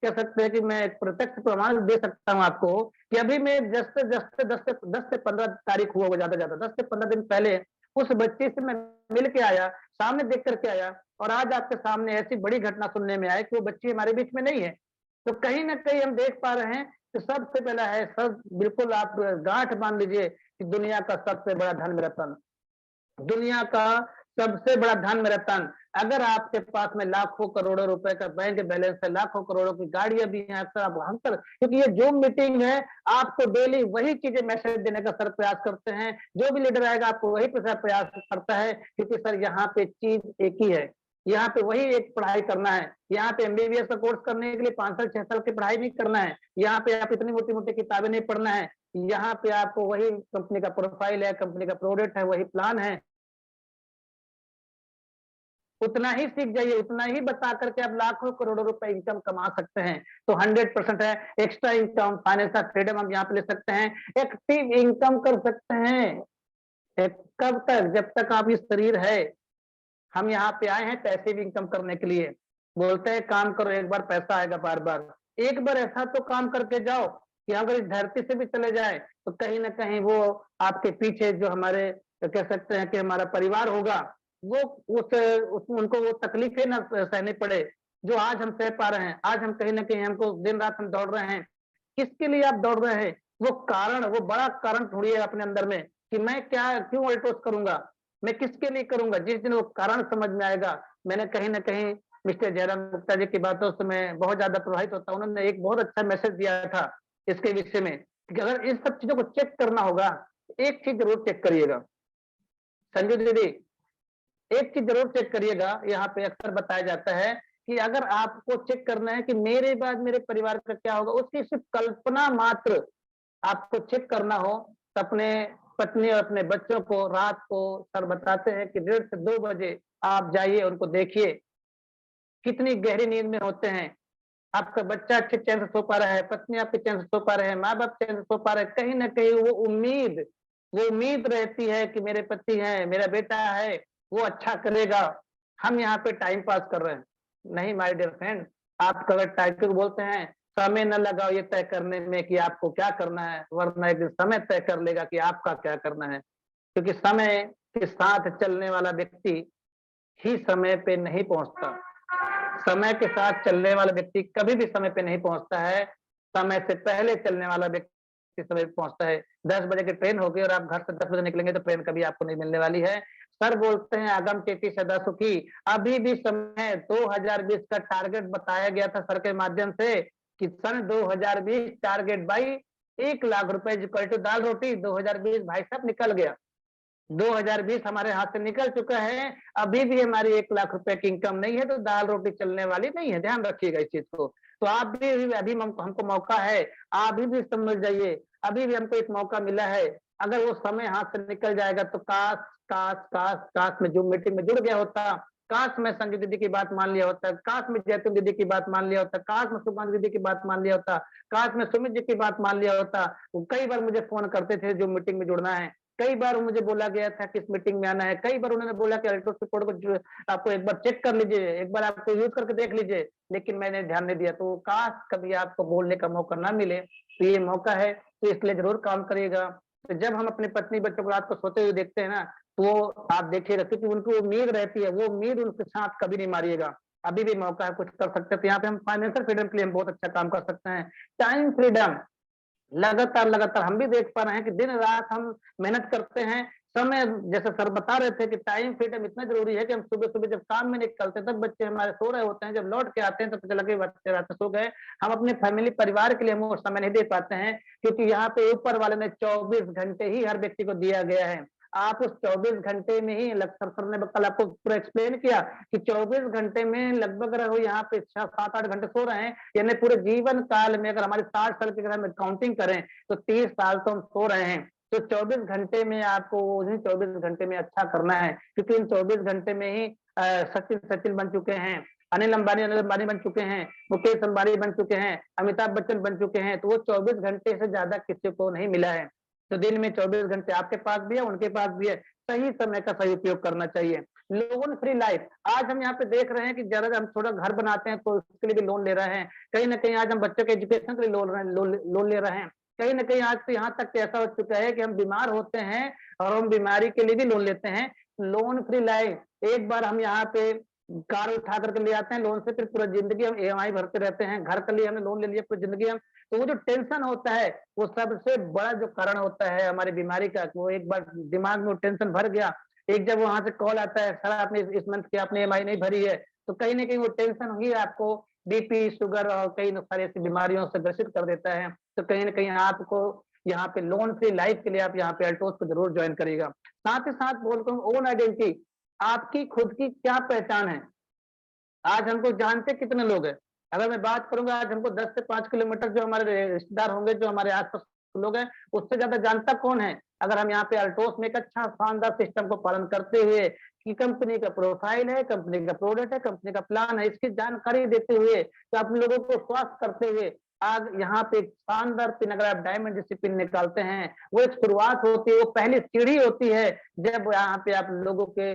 कह सकते हैं कि मैं एक प्रत्यक्ष प्रमाण दे सकता हूँ आपको कि अभी मैं जस्ट जस्ट 10 से 15 तारीख हुआ, ज्यादा 10 से 15 दिन पहले उस बच्चे से मैं मिल के आया, सामने देख करके आया, और आज आपके सामने ऐसी बड़ी घटना सुनने में आए कि वो बच्ची हमारे बीच में नहीं है। तो कहीं ना कहीं हम देख पा रहे हैं कि सबसे पहला है, सब बिल्कुल आप गांठ बांध लीजिए कि दुनिया का सबसे बड़ा धन मेरा तन। दुनिया का सबसे बड़ा धन मेरा तन। अगर आपके पास में लाखों करोड़ों रुपए का बैंक बैलेंस है, लाखों करोड़ों की गाड़ियां भी हैं, अक्सर आप हम क्योंकि ये जूम मीटिंग है, आपको डेली वही चीजें मैसेज देने का सर प्रयास करते हैं। जो भी लीडर आएगा आपको वही प्रयास करता है, क्योंकि सर यहाँ पे चीज एक ही है, यहाँ पे वही एक पढ़ाई करना है। यहाँ पे एमबीबीएस का कोर्स करने के लिए 5 साल 6 साल की पढ़ाई नहीं करना है। यहाँ पे आप इतनी मोटी मोटी किताबें नहीं पढ़ना है। यहाँ पे आपको वही कंपनी का प्रोफाइल है, कंपनी का प्रोडक्ट है, वही प्लान है, उतना ही सीख जाइए, उतना ही बता करके आप लाखों करोड़ों रुपए इनकम कमा सकते हैं। तो 100% है एक्स्ट्रा इनकम, फाइनेंशियल फ्रीडम हम यहाँ पे ले सकते हैं, एक्टिव इनकम कर सकते हैं। कब तक? जब तक आप इस शरीर है। हम यहाँ पे आए हैं पैसिव इनकम करने के लिए। बोलते हैं काम करो एक बार पैसा आएगा बार बार। एक बार ऐसा तो काम करके जाओ कि अगर इस धरती से भी चले जाए तो कहीं ना कहीं वो आपके पीछे जो हमारे कह सकते हैं कि हमारा परिवार होगा, वो उनको वो तकलीफें ना सहनी पड़े जो आज हम सह पा रहे हैं। आज हम कहीं ना कहीं हमको दिन रात हम दौड़ रहे हैं। किसके लिए आप दौड़ रहे हैं? वो कारण, वो बड़ा कारण ढूंढिए अपने अंदर में कि मैं क्या क्यों अल्टोस करूंगा, मैं किसके लिए करूंगा। जिस दिन वो कारण समझ में आएगा, मैंने कहीं ना कहीं मिस्टर जयराम गुप्ता जी की बातों से मैं बहुत ज्यादा प्रभावित होता हूं। उन्होंने एक बहुत अच्छा मैसेज दिया था इसके विषय में कि अगर इन सब चीजों को चेक करना होगा, एक चीज जरूर चेक करिएगा संजू दीदी, एक चीज जरूर चेक करिएगा। यहाँ पे अक्सर बताया जाता है कि अगर आपको चेक करना है कि मेरे बाद मेरे परिवार का क्या होगा, उसकी सिर्फ कल्पना मात्र आपको चेक करना हो तो अपने पत्नी और अपने बच्चों को रात को सर बताते हैं कि 1:30 से 2 बजे आप जाइए, उनको देखिए कितनी गहरी नींद में होते हैं। आपका बच्चा अच्छे चैन से सो पा रहा है, पत्नी आपके चैन से सो पा रहे हैं, माँ बाप चैन से सो पा रहे हैं। कहीं ना कहीं वो उम्मीद रहती है कि मेरे पति हैं, मेरा बेटा है, वो अच्छा करेगा। हम यहाँ पे टाइम पास कर रहे हैं। नहीं माय डियर फ्रेंड, आप अगर टाइम बोलते हैं समय न लगाओ ये तय करने में कि आपको क्या करना है, वरना एक दिन समय तय कर लेगा कि आपका क्या करना है। क्योंकि समय के साथ चलने वाला व्यक्ति ही समय पे नहीं पहुंचता। समय के साथ चलने वाला व्यक्ति कभी भी समय पे नहीं पहुंचता है। समय से पहले चलने वाला व्यक्ति समय पे पहुंचता है। 10 बजे की ट्रेन होगी और आप घर से 10 बजे निकलेंगे तो ट्रेन कभी आपको नहीं मिलने वाली है। सर बोलते हैं अगम चेती सदा सुखी। अभी भी समय है। 2020 का टारगेट बताया गया था सर के माध्यम से कि सन 2020 टारगेट भाई 1 लाख रुपए इक्वल टू दाल रोटी। 2020 भाई साहब निकल गया, 2020 हमारे हाथ से निकल चुका है। अभी भी हमारी 1 लाख रुपए की इनकम नहीं है, तो दाल रोटी चलने वाली नहीं है। ध्यान रखिएगा इस चीज को। तो आप भी अभी हमको मौका है, आप भी समझ जाइए। अभी भी हमको एक मौका मिला है अगर वो समय हाथ से निकल जाएगा तो काश काश काश काश मैं जूम मीटिंग में जुड़ गया होता, काश मैं संगीत दीदी की बात मान लिया होता, काश मैं जैतून दीदी की बात मान लिया होता, काश मैं सुकांत दीदी की बात मान लिया होता, काश मैं सुमित जी की बात मान लिया होता। वो कई बार मुझे फोन करते थे जो मीटिंग में जुड़ना है, कई बार मुझे बोला गया था किस मीटिंग में आना है, कई बार उन्होंने बोला कि अल्ट्रोस रिपोर्ट को आपको एक बार चेक कर लीजिए, एक बार आपको यूज करके देख लीजिए, लेकिन मैंने ध्यान नहीं दिया। तो काश कभी आपको बोलने का मौका ना मिले, तो ये मौका है, तो इसलिए जरूर काम करिएगा। तो जब हम अपनी पत्नी बच्चों को रात को सोते हुए देखते हैं ना, तो वो आप देखिएगा, क्योंकि उनको उम्मीद रहती है, वो उम्मीद उनके साथ कभी नहीं मारिएगा। अभी भी मौका है, कुछ कर सकते हैं। तो यहाँ पे हम फाइनेंशियल फ्रीडम के लिए हम बहुत अच्छा काम कर सकते हैं। टाइम फ्रीडम, लगातार लगातार हम भी देख पा रहे हैं कि दिन रात हम मेहनत करते हैं। समय, जैसे सर बता रहे थे कि टाइम फ्रीडम इतना जरूरी है कि हम सुबह सुबह जब काम में निकलते हैं तब बच्चे हमारे सो रहे होते हैं, जब लौट के आते हैं तब पता लगे बच्चे रात में सो गए। हम अपने फैमिली परिवार के लिए हम वो समय नहीं दे पाते हैं, क्योंकि यहाँ पे ऊपर वाले ने 24 घंटे ही हर व्यक्ति को दिया गया है। आप उस 24 घंटे में ही, सर ने कल आपको पूरा एक्सप्लेन किया कि 24 घंटे में लगभग अगर वो यहाँ पे 7-8 घंटे सो रहे हैं, यानी पूरे जीवन काल में अगर हमारे 60 साल की अगर हम काउंटिंग करें तो 30 साल तो हम सो रहे हैं। तो 24 घंटे में आपको उन्हीं 24 घंटे में अच्छा करना है, क्योंकि इन 24 घंटे में ही सचिन सचिन बन चुके हैं, अनिल अंबानी बन चुके हैं, मुकेश अंबानी बन चुके हैं, अमिताभ बच्चन बन चुके हैं। तो वो 24 घंटे से ज्यादा किसी को नहीं मिला है। तो दिन में 24 घंटे आपके पास भी है, उनके पास भी है। सही समय का सही उपयोग करना चाहिए। लोन फ्री लाइफ, आज हम यहाँ पे देख रहे हैं कि जरा हम थोड़ा घर बनाते हैं तो उसके लिए भी लोन ले रहे हैं। कहीं ना कहीं आज हम बच्चों के एजुकेशन के लिए लोन ले रहे हैं। कहीं ना कहीं आज तो यहाँ तक ऐसा हो चुका है कि हम बीमार होते हैं और हम बीमारी के लिए भी लोन लेते हैं। लोन फ्री लाइफ, एक बार हम यहाँ पे कार उठा करके ले आते हैं लोन से, फिर पूरा जिंदगी हम ईएमआई भरते रहते हैं। घर के लिए हमने लोन ले लिया, पूरी जिंदगी हम, तो वो जो टेंशन होता है वो सबसे बड़ा जो कारण होता है हमारी बीमारी का। वो एक बार दिमाग में वो टेंशन भर गया, एक जब वहां से कॉल आता है सर आपने इस मंथ की आपने ईएमआई नहीं भरी है, तो कहीं ना कहीं वो टेंशन ही आपको बीपी, शुगर और कई सारी ऐसी बीमारियों से ग्रसित कर देता है। तो कहीं ना कहीं आपको यहाँ पे लोन फ्री लाइफ के लिए आप यहाँ पे अल्टोस को जरूर ज्वाइन करिएगा। साथ ही साथ बोलता हूँ ओन आइडेंटिटी, आपकी खुद की क्या पहचान है। आज हमको जानते कितने लोग हैं, अगर मैं बात करूंगा आज हमको 10 से 5 किलोमीटर जो हमारे रिश्तेदार होंगे, जो हमारे आसपास लोग हैं, उससे ज्यादा जानता कौन है। अगर हम यहाँ पे अल्टोस में एक अच्छा शानदार सिस्टम को पालन करते हुए कि कंपनी का प्रोफाइल है, कंपनी का प्रोडक्ट है, कंपनी का प्लान है, इसकी जानकारी देते हुए, तो आप लोगों को स्वास्थ्य करते हुए आज यहाँ पे एक शानदार पिन अगर आप डायमंड डिसिप्लिन निकालते हैं, वो एक शुरुआत होती है, वो पहली सीढ़ी होती है। जब यहाँ पे आप लोगों के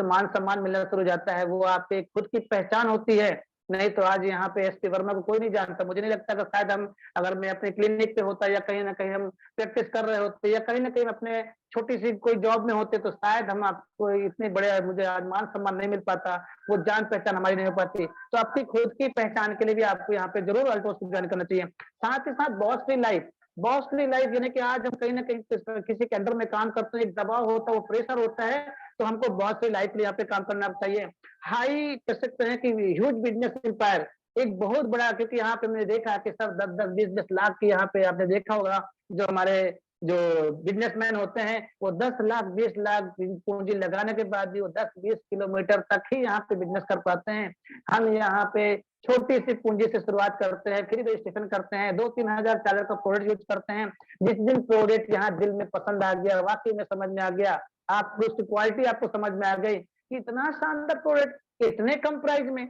मान सम्मान मिलना शुरू हो जाता है, वो आपके खुद की पहचान होती है। नहीं तो आज यहाँ पे एसपी वर्मा को कोई नहीं जानता। मुझे नहीं लगता कि शायद हम, अगर मैं अपने क्लिनिक पे होता या कहीं ना कहीं हम प्रैक्टिस कर रहे होते या कहीं ना कहीं अपने छोटी सी कोई जॉब में होते, तो शायद हम आपको इतने बड़े, मुझे आज मान सम्मान नहीं मिल पाता, वो जान पहचान हमारी नहीं हो पाती। तो आपकी खुद की पहचान के लिए भी आपको यहाँ पे जरूर अल्टोस को ज्वाइन करना चाहिए। साथ ही साथ boss free life, boss free life यानी कि आज हम कहीं ना कहीं किसी के अंडर में काम करते हैं, एक दबाव होता है, वो प्रेशर होता है, तो हमको बॉस फ्री लाइफ के लिए यहाँ पे काम करना चाहिए। हाई कह सकते हैं कि ह्यूज बिजनेस एम्पायर, एक बहुत बड़ा, क्योंकि यहाँ पे मैंने देखा कि सर 10-10, 20-20 लाख की यहाँ पे आपने देखा होगा, जो हमारे जो बिजनेसमैन होते हैं वो 10 लाख 20 लाख पूंजी लगाने के बाद भी वो 10-20 किलोमीटर तक ही यहाँ पे बिजनेस कर पाते हैं। हम यहाँ पे छोटी सी पूंजी से शुरुआत करते हैं, फिर रजिस्ट्रेशन करते हैं, 2-3 हजार डॉलर का प्रोडक्ट यूज करते हैं। जिस दिन प्रोडक्ट यहाँ दिल में पसंद आ गया, वाकई में समझ में आ गया, आपको उसकी क्वालिटी आपको समझ में आ गई कि इतना शानदार प्रोडक्ट इतने कम प्राइस में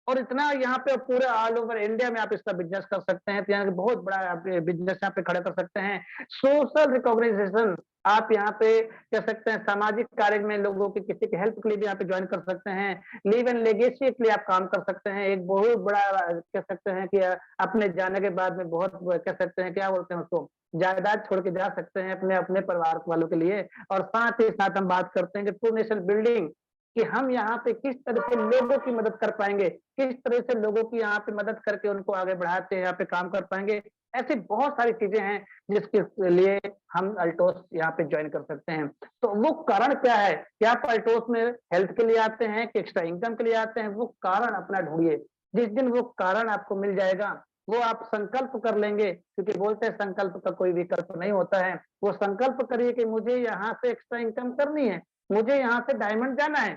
और इतना यहाँ पे पूरे ऑल ओवर इंडिया में आप इसका बिजनेस कर सकते हैं, तो यहाँ बहुत बड़ा बिजनेस यहाँ पे खड़ा कर सकते हैं। सोशल रिकॉग्नाइजेशन, आप यहाँ पे कह सकते हैं सामाजिक कार्य में लोगों की किसी की हेल्प के लिए भी यहाँ पे ज्वाइन कर सकते हैं। लीव एंड लेगेसी के लिए आप काम कर सकते हैं, एक बहुत बड़ा कह सकते हैं कि अपने जाने के बाद में बहुत कह सकते हैं, क्या बोलते हैं उसको, जायदाद छोड़ के जा सकते हैं अपने अपने परिवार वालों के लिए। और साथ ही साथ हम बात करते हैं कि ट्रू नेशन बिल्डिंग, कि हम यहाँ पे किस तरह से लोगों की मदद कर पाएंगे, किस तरह से लोगों की यहाँ पे मदद करके उनको आगे बढ़ाते हैं, यहाँ पे काम कर पाएंगे। ऐसी बहुत सारी चीजें हैं जिसके लिए हम अल्टोस यहाँ पे ज्वाइन कर सकते हैं। तो वो कारण क्या है, क्या आप अल्टोस में हेल्थ के लिए आते हैं कि एक्स्ट्रा इनकम के लिए आते हैं, वो कारण अपना ढूंढिए। जिस दिन वो कारण आपको मिल जाएगा, वो आप संकल्प कर लेंगे, क्योंकि बोलते हैं संकल्प का कोई विकल्प नहीं होता है। वो संकल्प करिए कि मुझे यहाँ से एक्स्ट्रा इनकम करनी है, मुझे यहाँ से डायमंड जाना है,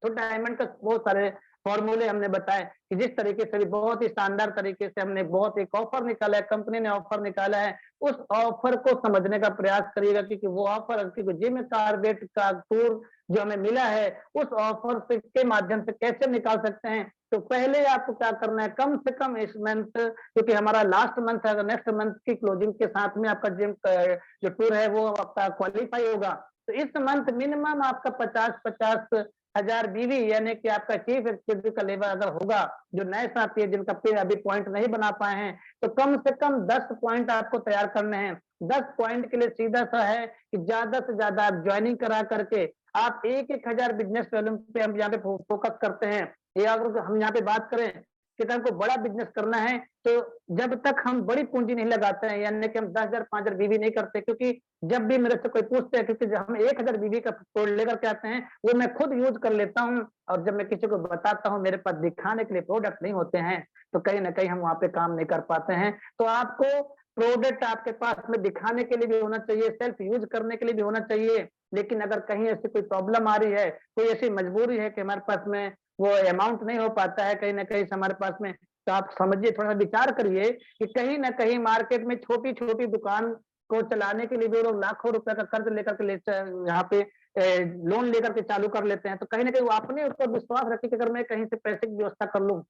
तो डायमंड का बहुत सारे फॉर्मूले हमने बताए कि जिस तरीके से भी बहुत ही शानदार तरीके से हमने बहुत एक ऑफर निकाला है, कंपनी ने ऑफर निकाला है, उस ऑफर को समझने का प्रयास करिएगा, क्योंकि वो ऑफर, क्योंकि जिम कार्बेट का टूर जो हमें मिला है, उस ऑफर से के माध्यम से कैसे निकाल सकते हैं। तो पहले आपको क्या करना है, कम से कम इस मंथ, क्योंकि हमारा लास्ट मंथ है, नेक्स्ट मंथ की क्लोजिंग के साथ में आपका जिम जो टूर है वो आपका क्वालिफाई होगा। तो इस मंथ मिनिमम आपका 50-50 हजार बीवी, यानी कि आपका चीफ एग्जीक्यूटिव का लेवल अगर होगा, जो नए साथी है जिनका पे अभी पॉइंट नहीं बना पाए हैं, तो कम से कम 10 पॉइंट आपको तैयार करने हैं। 10 पॉइंट के लिए सीधा सा है कि ज्यादा से ज्यादा आप ज्वाइनिंग करा करके आप 1-1 हजार बिजनेस वॉल्यूम पे हम यहाँ पे फोकस करते हैं। ये अगर हम यहाँ पे बात करें कि हमको बड़ा बिजनेस करना है, तो जब तक हम बड़ी पूंजी नहीं लगाते हैं, यानी कि हम 10,000 5,000 बीवी नहीं करते, क्योंकि जब भी मेरे से कोई पूछते हैं, क्योंकि हम 1,000 बीवी का कोड लेकर के आते हैं, वो मैं खुद यूज कर लेता हूँ, और जब मैं किसी को बताता हूँ मेरे पास दिखाने के लिए प्रोडक्ट नहीं होते हैं, तो कहीं ना कहीं हम वहां पे काम नहीं कर पाते हैं। तो आपको प्रोडक्ट आपके पास में दिखाने के लिए भी होना चाहिए, सेल्फ यूज करने के लिए भी होना चाहिए। लेकिन अगर कहीं ऐसी कोई प्रॉब्लम आ रही है, कोई ऐसी मजबूरी है कि हमारे पास में वो अमाउंट नहीं हो पाता है कहीं ना कहीं से हमारे पास में, तो आप समझिए, थोड़ा सा विचार करिए कि कहीं ना कहीं मार्केट में छोटी छोटी दुकान को चलाने के लिए भी लोग लाखों रुपए का कर्ज लेकर के यहाँ पे लोन लेकर के चालू कर लेते हैं। तो कहीं ना कहीं वो अपने ऊपर विश्वास रखे कि अगर मैं कहीं से पैसे की व्यवस्था कर लूं,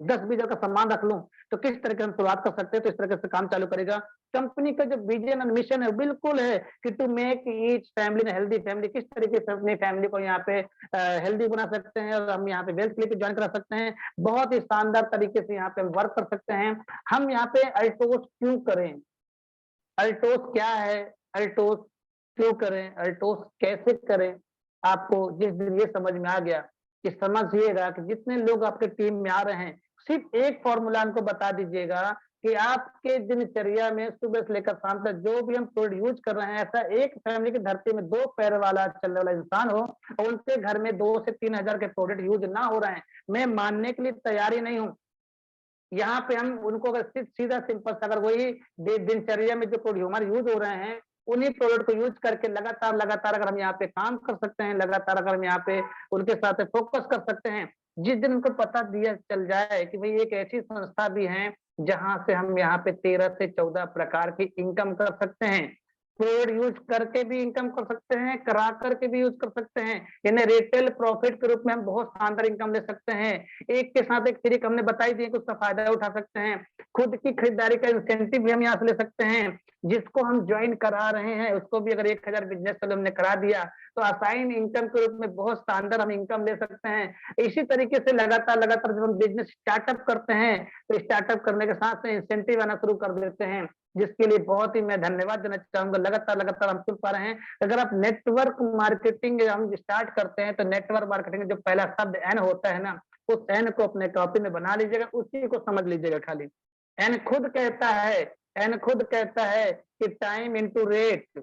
10-20 का सामान रख लूं, तो किस तरह से हम शुरुआत कर सकते हैं। तो इस तरह से काम चालू करेगा। कंपनी का जो विजन एंड मिशन है बिल्कुल है कि to make each family healthy family, किस तरीके से अपनी फैमिली को यहाँ पे हेल्दी बना सकते हैं, और हम यहाँ पे वेल्थ के लिए ज्वाइन करा सकते हैं। बहुत ही शानदार तरीके से यहाँ पे हम वर्क कर सकते हैं। हम यहाँ पे अल्टोस क्यों करें, अल्टोस क्या है, अल्टोस क्यों करें, अल्टोस कैसे करें, आपको जिस दिन ये समझ में आ गया कि समझिएगा कि जितने लोग आपके टीम में आ रहे हैं, सिर्फ एक फॉर्मूला उनको बता दीजिएगा कि आपके दिनचर्या में सुबह से लेकर शाम तक जो भी हम प्रोडक्ट यूज कर रहे हैं, ऐसा एक फैमिली की धरती में 2 पैर वाला चलने वाला इंसान हो और उनके घर में 2 से 3 हजार के प्रोडक्ट यूज ना हो रहे हैं, मैं मानने के लिए तैयार ही नहीं हूँ। यहाँ पे हम उनको अगर सीधा सिंपल अगर वही दिनचर्या में जो प्रोडक्ट हमारे यूज हो रहे हैं, उन्हीं प्रोडक्ट को यूज करके लगातार लगातार अगर हम यहाँ पे काम कर सकते हैं, लगातार अगर हम यहाँ पे उनके साथ फोकस कर सकते हैं, जिस दिन उनको पता दिया चल जाए कि भाई एक ऐसी संस्था भी है जहां से हम यहाँ पे 13 से 14 प्रकार की इनकम कर सकते हैं, कोड यूज करके भी इनकम कर सकते हैं, करा करके भी यूज कर सकते हैं, यानी रिटेल प्रॉफिट के रूप में हम बहुत शानदार इनकम ले सकते हैं। एक के साथ एक ट्रिक हमने बताई दी कि उसका फायदा उठा सकते हैं। खुद की खरीदारी का इंसेंटिव भी हम यहाँ से ले सकते हैं। जिसको हम ज्वाइन करा रहे हैं उसको भी अगर 1,000 बिजनेस हमने करा दिया, तो असाइन इनकम के रूप में बहुत शानदार हम इनकम ले सकते हैं। इसी तरीके से लगातार लगातार जब हम बिजनेस स्टार्टअप करते हैं, तो स्टार्टअप करने के साथ में इंसेंटिव आना शुरू कर देते हैं, जिसके लिए बहुत ही मैं धन्यवाद देना चाहूंगा। लगातार लगातार हम सुन पा रहे हैं। अगर आप नेटवर्क मार्केटिंग हम स्टार्ट करते हैं, तो नेटवर्क मार्केटिंग जो पहला शब्द एन होता है ना, उस एन को अपने कॉपी में बना लीजिएगा, उसी को समझ लीजिएगा खाली। एन खुद कहता है, एन खुद कहता है कि टाइम इनटू रेट।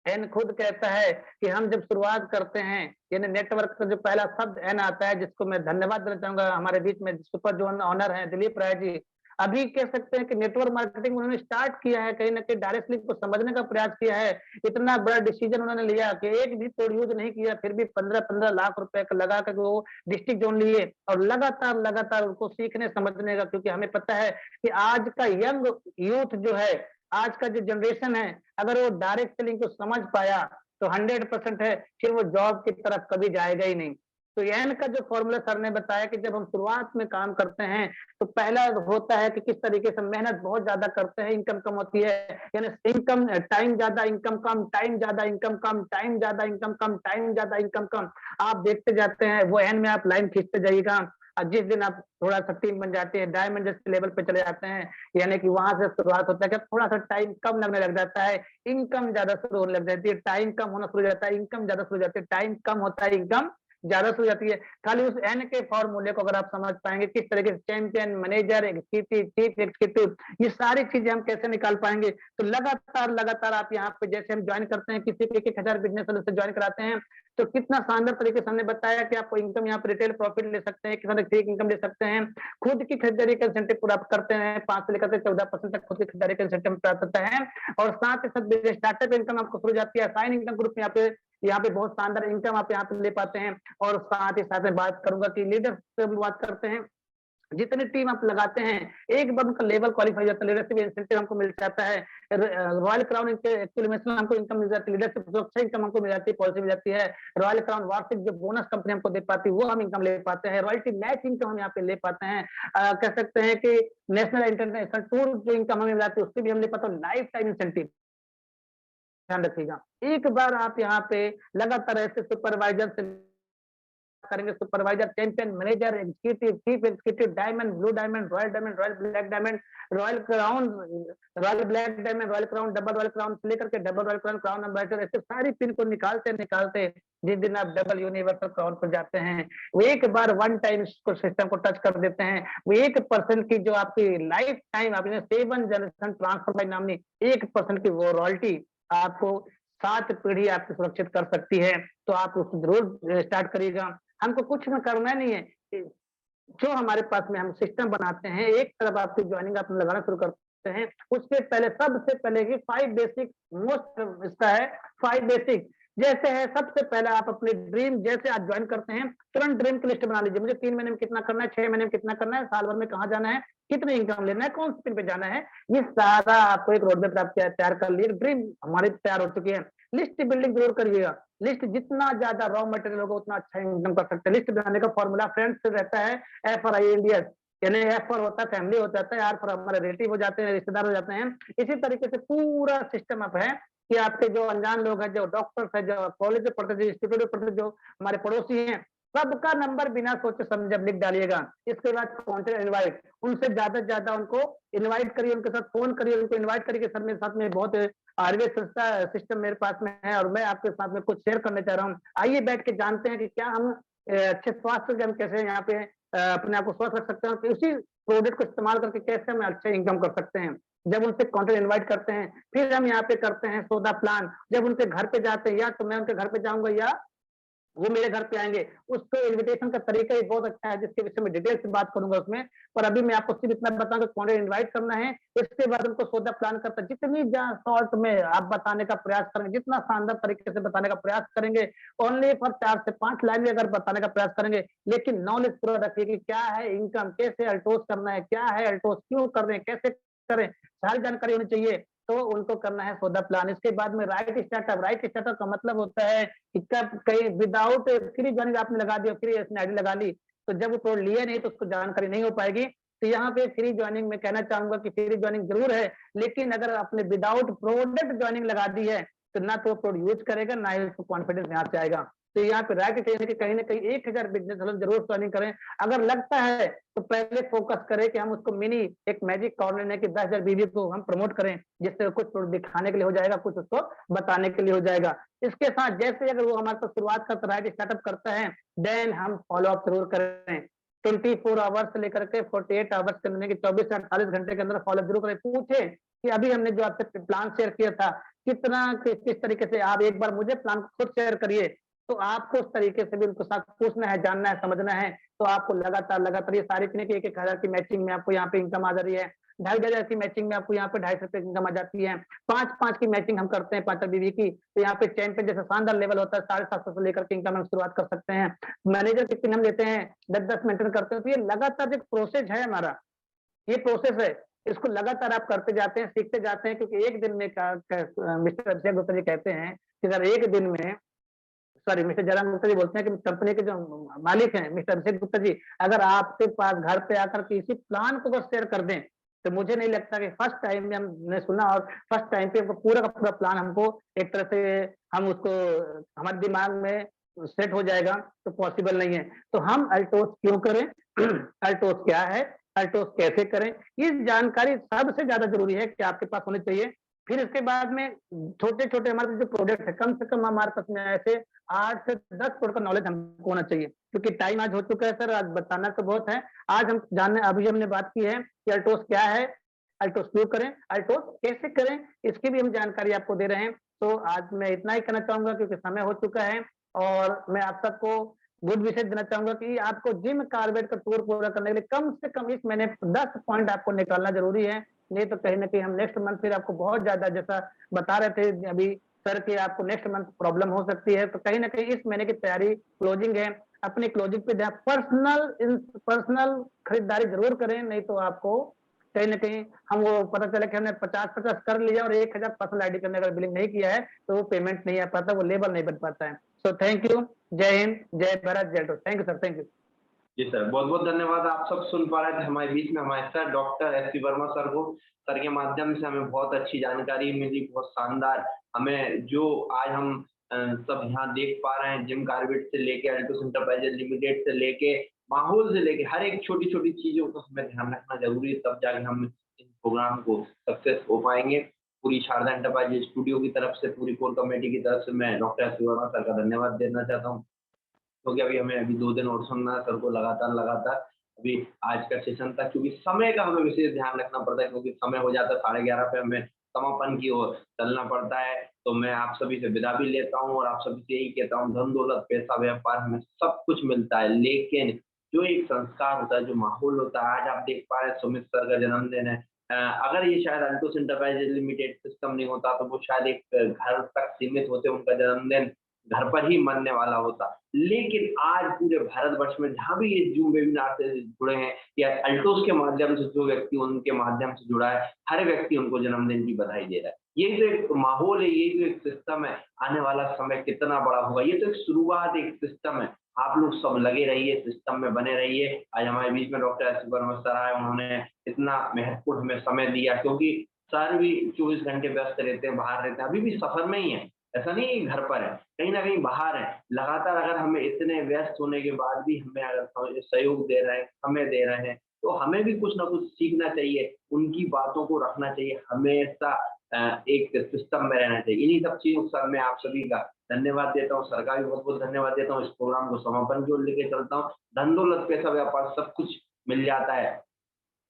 एन खुद कहता है कि हम जब शुरुआत करते हैं, यानी नेटवर्क का जो पहला शब्द एन आता है, जिसको मैं धन्यवाद देना चाहूंगा हमारे बीच में सुपर जोन ऑनर है दिलीप राय जी। अभी कह सकते हैं कि नेटवर्क मार्केटिंग उन्होंने स्टार्ट किया है, कहीं ना कहीं डायरेक्टली को समझने का प्रयास किया है। इतना बड़ा डिसीजन उन्होंने लिया कि एक भी कोड यूज नहीं किया, फिर भी 15-15 लाख रुपए का लगा कर वो डिस्ट्रिक्ट जोन लिए, और लगातार लगातार उनको सीखने समझने का, क्योंकि हमें पता है कि आज का यंग यूथ जो है, आज का जो जनरेशन है, अगर वो डायरेक्ट सेलिंग को समझ पाया तो 100% है, फिर वो जॉब की तरफ कभी जाएगा ही नहीं। तो एन का जो फॉर्मूला सर ने बताया कि जब हम शुरुआत में काम करते हैं, तो पहला होता है कि किस तरीके से मेहनत बहुत ज्यादा करते हैं, इनकम कम होती है, यानी इनकम टाइम ज्यादा इनकम कम, टाइम ज्यादा इनकम कम, टाइम ज्यादा इनकम कम, टाइम ज्यादा इनकम कम। आप देखते जाते हैं, वो एन में आप लाइन खींचते जाइएगा, और जिस दिन आप थोड़ा सा टीम बन जाते हैं, डायमंड जैसे लेवल पे चले जाते हैं, यानी कि वहां से शुरुआत होता है कि थोड़ा सा टाइम कम लगने लग जाता है, इनकम ज्यादा शुरू होने लग जाती है, टाइम कम होना शुरू हो जाता है, इनकम ज्यादा शुरू हो जाती है, टाइम कम होता है, इनकम ज्यादा शुरू हो जाती है। खाली उस एन के फॉर्मूले को अगर आप समझ पाएंगे, किस तरीके से champion, manager, executive, chief executive, ये सारी चीजें हम कैसे निकाल पाएंगे, तो लगातार लगातार आप यहाँ पे जैसे हम ज्वाइन करते हैं, किसी को 1,000 बिजनेस से ज्वाइन कराते हैं, तो कितना शानदार तरीके से हमने बताया कि आपको इनकम यहाँ पे रिटेल प्रॉफिट ले सकते हैं, किसान फ्री इनकम ले सकते हैं, खुद की खरीदारी का इंसेंटिव प्राप्त करते हैं, 5 से लेकर के 14% तक खुद की खरीदारी का इंसेंटिव प्राप्त होता है, और साथ ही साथ स्टार्टअप इनकम आपको शुरू हो जाती है, साइन इनकम ग्रुप यहाँ पे बहुत शानदार इनकम आप यहाँ पे ले पाते हैं। और साथ ही साथ में बात करूंगा कि लीडर से बात करते हैं, जितनी टीम आप लगाते हैं एक बार उनका लेवल क्वालिफाई जाता है, लीडरशिप इंसेंटिव हमको मिल जाता है, रॉयल क्राउन एक्चुअली हमको इनकम मिल जाती है, लीडरशिप सुरक्षा इनकम हमको मिल जाती है, पॉलिसी मिल जाती है, रॉयल क्राउन वार्षिक जो बोनस कंपनी हमको दे पाती है वो हम इनकम ले पाते हैं, रॉयल्टी मैच इनकम हम यहाँ पे ले पाते हैं, कह सकते हैं कि नेशनल इंटरनेशनल टूर जो इनकम हमें मिल जाती है उसकी भी हम ले पाते हैं, लाइफ टाइम इंसेंटिव। ध्यान रखिएगा, एक बार आप यहाँ पे लगातार ऐसे सुपरवाइजर से करेंगे, supervisor, champion, manager, executive, chief executive, diamond, blue diamond, royal black diamond, royal crown, royal black diamond, royal crown, double royal crown से लेकर के double royal crown, crown ambassador, ऐसे सारी पिन को निकालते निकालते जिस दिन आप डबल यूनिवर्सल क्राउन पर जाते हैं, वो एक बार वन टाइम सिस्टम को टच कर देते हैं, वो 1% की जो आपकी लाइफ टाइम आपने 7 जनरेशन ट्रांसफर बाई नामनी 1% की वो रॉयल्टी आपको 7 पीढ़ी आपकी सुरक्षित कर सकती है। तो आप उसको जरूर स्टार्ट करिएगा। हमको कुछ में करना नहीं है, जो हमारे पास में हम सिस्टम बनाते हैं, एक तरफ आपकी ज्वाइनिंग आप लगाना शुरू करते हैं, उसके पहले सबसे पहले की 5 बेसिक मोस्ट इसका है 5 बेसिक, जैसे है सबसे पहले आप अपने ड्रीम, जैसे आप ज्वाइन करते हैं तुरंत ड्रीम की लिस्ट बना लीजिए, मुझे 3 महीने में कितना करना है, 6 महीने में कितना करना है, साल भर में कहाँ जाना है, कितने इनकम लेना है, कौन सी पिन पे जाना है, ये सारा आपको एक रोड मैप आप तैयार कर लिए, ड्रीम हमारी तैयार हो चुकी है। लिस्ट बिल्डिंग जरूर करिएगा, लिस्ट जितना ज्यादा रॉ मटेरियल होगा उतना अच्छा इनकम कर सकते हैं। लिस्ट बनाने का फॉर्मूला फ्रेंड्स से रहता है FRINDS, यानी F फॉर होता है फैमिली हो जाता है, R फॉर हमारे रिलेटिव हो जाते हैं, रिश्तेदार हो जाते हैं। इसी तरीके से पूरा सिस्टम अप है कि आपके जो अनजान लोग हैं, जो डॉक्टर्स हैं, जो कॉलेज में पढ़ते थे, इंस्टीट्यूट में पढ़ते, जो हमारे पड़ोसी हैं, सबका नंबर बिना सोचे समझे लिख डालिएगा। इसके बाद कॉन्टेक्ट इनवाइट, उनसे ज्यादा उनको इनवाइट करिए, उनके साथ फोन करिए, उनको इनवाइट करिए, सर मेरे साथ में बहुत आयुर्वेद संस्था सिस्टम मेरे पास में है और मैं आपके साथ में कुछ शेयर करना चाह रहा हूँ, आइए बैठ के जानते हैं कि क्या हम अच्छे स्वास्थ्य के हम कैसे यहाँ पे अपने आप को स्वस्थ रख सकते हैं, तो उसी प्रोडक्ट को इस्तेमाल करके कैसे हम अच्छे इनकम कर सकते हैं। जब उनसे कॉन्टेक्ट इनवाइट करते हैं, फिर हम यहाँ पे करते हैं सौदा प्लान, जब उनके घर पे जाते हैं, या तो मैं उनके घर पे जाऊंगा या वो मेरे घर पे आएंगे, उसको इनविटेशन का तरीका ही बहुत अच्छा है, जिसके विषय में डिटेल से बात करूंगा उसमें, पर अभी मैं आपको सिर्फ इतना बताऊंगा कॉन्टेक्ट इनवाइट करना है, इसके बाद उनको सौदा प्लान करता है, जितनी शॉर्ट में आप बताने का प्रयास करेंगे, जितना शानदार तरीके से बताने का प्रयास करेंगे, ओनली फॉर 4 से 5 लाइन में अगर बताने का प्रयास करेंगे, लेकिन नॉलेज पूरा रखिए कि क्या है इनकम, कैसे अल्टोस करना है, क्या है अल्टोस, क्यों कर रहे हैं, कैसे करें, सारी जानकारी होनी चाहिए। तो उनको करना है सौदा प्लान। इसके बाद में राइट स्टार्टअप, राइट स्टार्टअप का मतलब होता है कि कब कहीं विदाउट फ्री ज्वाइनिंग आपने लगा दिया, फ्री आईडी लगा ली, तो जब वो प्रोडक्ट लिए नहीं तो उसको जानकारी नहीं हो पाएगी। तो यहाँ पे फ्री ज्वाइनिंग में कहना चाहूंगा कि फ्री ज्वाइनिंग जरूर है, लेकिन अगर आपने विदाउट प्रोडक्ट ज्वाइनिंग लगा दी है तो ना तो प्रोडक्ट यूज करेगा, ना ही उसको कॉन्फिडेंस यहाँ से आएगा। तो यहाँ पे राइट चाहिए कि कहीं ना कहीं 1000 बिजनेस जरूर ज्वाइनिंग करें। अगर लगता है तो पहले फोकस करें कि हम उसको मिनी एक मैजिक कॉर्नर है कि 10,000 बीवी को हम प्रमोट करें, जिससे कुछ दिखाने के लिए हो जाएगा, कुछ उसको बताने के लिए हो जाएगा। इसके साथ जैसे अगर वो हमारे पास शुरुआत करता है, स्टार्टअप करता है, देन हम फॉलो अप जरूर करें। 24 आवर्स से लेकर के 48 आवर्स के अंदर, 24 से 48 घंटे के अंदर फॉलो जरूर करें। पूछे कि अभी हमने जो आपसे प्लान शेयर किया था कितना किस तरीके से, आप एक बार मुझे प्लान खुद शेयर करिए, तो आपको उस तरीके से भी उनको साथ पूछना है, जानना है, समझना है, तो आपको लगातार ये सारी पिने की 1,000 की मैचिंग में आपको यहाँ पे इनकम आ जा रही है, 2,500 की मैचिंग में आपको यहाँ पे 250 रुपए इनकम आ जाती है, 5-5 की मैचिंग हम करते हैं 5 बीवी की, तो यहाँ पे चैंपियन जैसे शानदार लेवल होता है 750 से लेकर के इनकम हम शुरुआत कर सकते हैं। मैनेजर की पिन हम लेते हैं 10-10 मेंटेन करते हैं। तो ये लगातार एक प्रोसेस है हमारा, ये प्रोसेस है, इसको लगातार आप करते जाते हैं, सीखते जाते हैं, क्योंकि एक दिन में मिस्टर अभिषेक गुप्ता जी कहते हैं कि अगर एक दिन में, सॉरी मिस्टर जयराम गुप्ता जी बोलते हैं कि कंपनी के जो मालिक हैं मिस्टर अभिषेक गुप्ता जी, अगर आपके पास घर पे आकर किसी प्लान को बस शेयर कर दें, तो मुझे नहीं लगता कि फर्स्ट टाइम में हमने सुना और फर्स्ट टाइम पे पूरा का पूरा प्लान हमको एक तरह से हम उसको हमारे दिमाग में सेट हो जाएगा, तो पॉसिबल नहीं है। तो हम अल्टोस क्यों करें, अल्टोस क्या है, अल्टोस कैसे करें, ये जानकारी सबसे ज्यादा जरूरी है कि आपके पास होनी चाहिए। फिर इसके बाद में छोटे छोटे हमारे जो प्रोडक्ट है, कम से कम हमारे पास में ऐसे 8 से 10 करोड़ का नॉलेज हमको होना चाहिए, क्योंकि टाइम आज हो चुका है सर, आज बताना तो बहुत है। आज हम जानने, अभी हमने बात की है कि अल्टोस क्या है, अल्टोस क्यों करें, अल्टोस कैसे करें, इसकी भी हम जानकारी आपको दे रहे हैं। तो आज मैं इतना ही कहना चाहूंगा क्योंकि समय हो चुका है। और मैं आप सबको गुड विशेष देना चाहूँगा कि आपको जिम कॉर्बेट का टूर पूरा करने के लिए कम से कम इस महीने 10 पॉइंट आपको निकालना ज़रूरी है। नहीं तो कहीं न कहीं हम नेक्स्ट मंथ फिर आपको बहुत ज़्यादा जैसा बता रहे थे अभी सर कि आपको नेक्स्ट मंथ प्रॉब्लम हो सकती है। तो कहीं न कहीं इस महीने की तैयारी क्लोजिंग है, अपनी क्लोजिंग पे ध्यान पर्सनल खरीदारी ज़रूर करें, नहीं तो आपको कहीं न कहीं हम वो पता चला कि हमने 50-50 कर लिया और 1000 पर्सनल आईडी करने अगर बिलिंग नहीं किया है, तो वो पेमेंट नहीं आ पाता, वो लेवल नहीं बन पाता है। सो थैंक यू, जय हिंद, जय भारत, जय Hind. Thank you sir, thank you. जी सर, बहुत-बहुत धन्यवाद। आप सब सुन पा रहे थे हमारे बीच में हमारे sir doctor SP Verma sir को। सर के माध्यम से हमें बहुत अच्छी जानकारी मिली, बहुत शानदार हमें जो आज हम सब यहाँ देख पा रहे हैं जिम कॉर्बेट से लेके अल्टोस एंटरप्राइजेज लिमिटेड से लेके माहौल से लेके हर एक छोटी-छोटी चीज़ों का हमें ध्यान रखना ज़रूरी है, तब जाके हम इस प्रोग्राम को सक्सेस हो पाएँगे। पूरी शारदा एंटरप्राइजेज स्टूडियो की तरफ से, पूरी कोर कमेटी की तरफ से मैं डॉक्टर एसपी वर्मा सर का धन्यवाद देना चाहता हूँ। क्योंकि अभी हमें अभी 2 दिन और सुनना है सर को लगातार अभी आज का सेशन था क्योंकि समय का हमें विशेष ध्यान रखना पड़ता है क्योंकि समय हो जाता है 11:30 पे हमें समापन की ओर चलना पड़ता है। तो मैं आप सभी से विदा भी लेता हूँ और आप सभी से यही कहता हूँ धन-दौलत, पैसा, व्यापार हमें सब कुछ मिलता है लेकिन जो एक संस्कार होता है, जो माहौल होता है, आज आप देख पा रहे हैं सुमित सर का जन्मदिन है। अगर ये शायद अल्टोस एंटरप्राइजेज लिमिटेड सिस्टम नहीं होता तो वो शायद एक घर तक सीमित होते उनका जन्मदिन घर पर ही मनने वाला होता। लेकिन आज पूरे भारतवर्ष में जहाँ भी ये ज़ूम वेबिनार से जुड़े हैं या अल्टोस के माध्यम से जो व्यक्ति उनके माध्यम से जुड़ा है, हर व्यक्ति उनको जन्मदिन की बधाई दे रहा है। ये जो एक माहौल है, ये जो एक सिस्टम है, आने वाला समय कितना बड़ा होगा, ये तो एक शुरुआत एक सिस्टम है। आप लोग सब लगे रहिए, सिस्टम में बने रहिए। आज हमारे बीच में डॉक्टर एस वर्मा सर आए, उन्होंने इतना महत्वपूर्ण हमें समय दिया क्योंकि सर भी 24 घंटे व्यस्त रहते हैं, बाहर रहते हैं, अभी भी सफ़र में ही हैं। ऐसा नहीं है कि घर पर है, कहीं न कहीं बाहर है। लगातार अगर हमें इतने व्यस्त होने के बाद भी हमें अगर सहयोग दे रहे हैं, समय दे रहे हैं, तो हमें भी कुछ ना कुछ सीखना चाहिए, उनकी बातों को रखना चाहिए, हमेशा एक सिस्टम में रहना चाहिए। इन्हीं सब चीज़ों को सर मैं आप सभी का धन्यवाद देता हूँ, सर का भी बहुत-बहुत धन्यवाद देता हूँ, इस प्रोग्राम को समापन की ओर लेके चलता हूँ। धन-दौलत, पैसा, व्यापार सब कुछ मिल जाता है,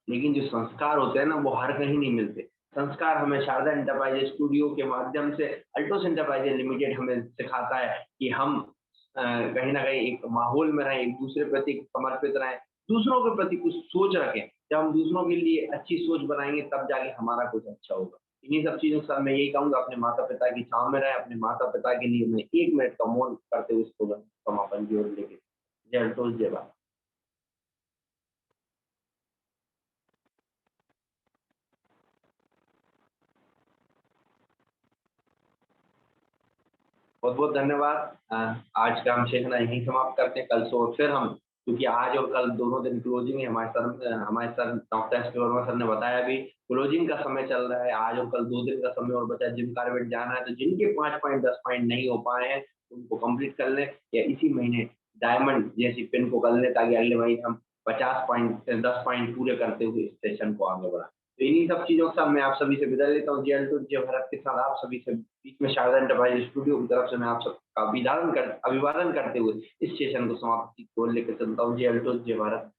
लेकिन जो संस्कार होते हैं ना वो हर कहीं नहीं मिलते। संस्कार हमें शारदा एंटरप्राइजेज स्टूडियो के माध्यम से अल्टोस एंटरप्राइजेज लिमिटेड हमें सिखाता है कि हम कहीं न कहीं एक माहौल में रहें, एक-दूसरे के प्रति समर्पित रहें, दूसरों के प्रति कुछ सोच रखें। जब हम दूसरों के लिए अच्छी सोच बनाएँगे तब जाके हमारा कुछ अच्छा होगा। इन्हीं सब चीज़ों के साथ मैं यही कहूँगा अपने माता-पिता की छाँव में रहें, अपने माता-पिता के लिए मैं 1 मिनट का मौन करते हुए इस प्रोग्राम समापन की ओर लेके जय अल्टोस, जय भारत। बहुत-बहुत धन्यवाद। आज का हम सेशन यहीं समाप्त करते हैं। कल सुबह फिर हम क्योंकि आज और कल दोनों दिन क्लोजिंग है हमारे sir doctor S P Verma sir ने बताया भी क्लोजिंग का समय चल रहा है। आज और कल 2 दिन का समय और बचा है। जिम कॉर्बेट जाना है तो जिनके 5 पॉइंट 10 पॉइंट नहीं हो पाए हैं, उनको कंप्लीट कर लें या इसी महीने डायमंड जैसी पिन को कर लें ताकि अगले महीने हम 50 पॉइंट 10 पॉइंट पूरे करते हुए इस सेशन को आगे बढ़ाएँ। तो इन्हीं सब चीज़ों के साथ मैं आप सभी से विदा लेता हूँ। जय हिंद, जय भारत के साथ आप सभी से बीच में शारदा एंटरप्राइजेज स्टूडियो की तरफ से मैं आप सबका अभिवादन करते हुए इस सेशन को समाप्ति की ओर लेकर चलता हूँ। जय अल्टोस, जय भारत।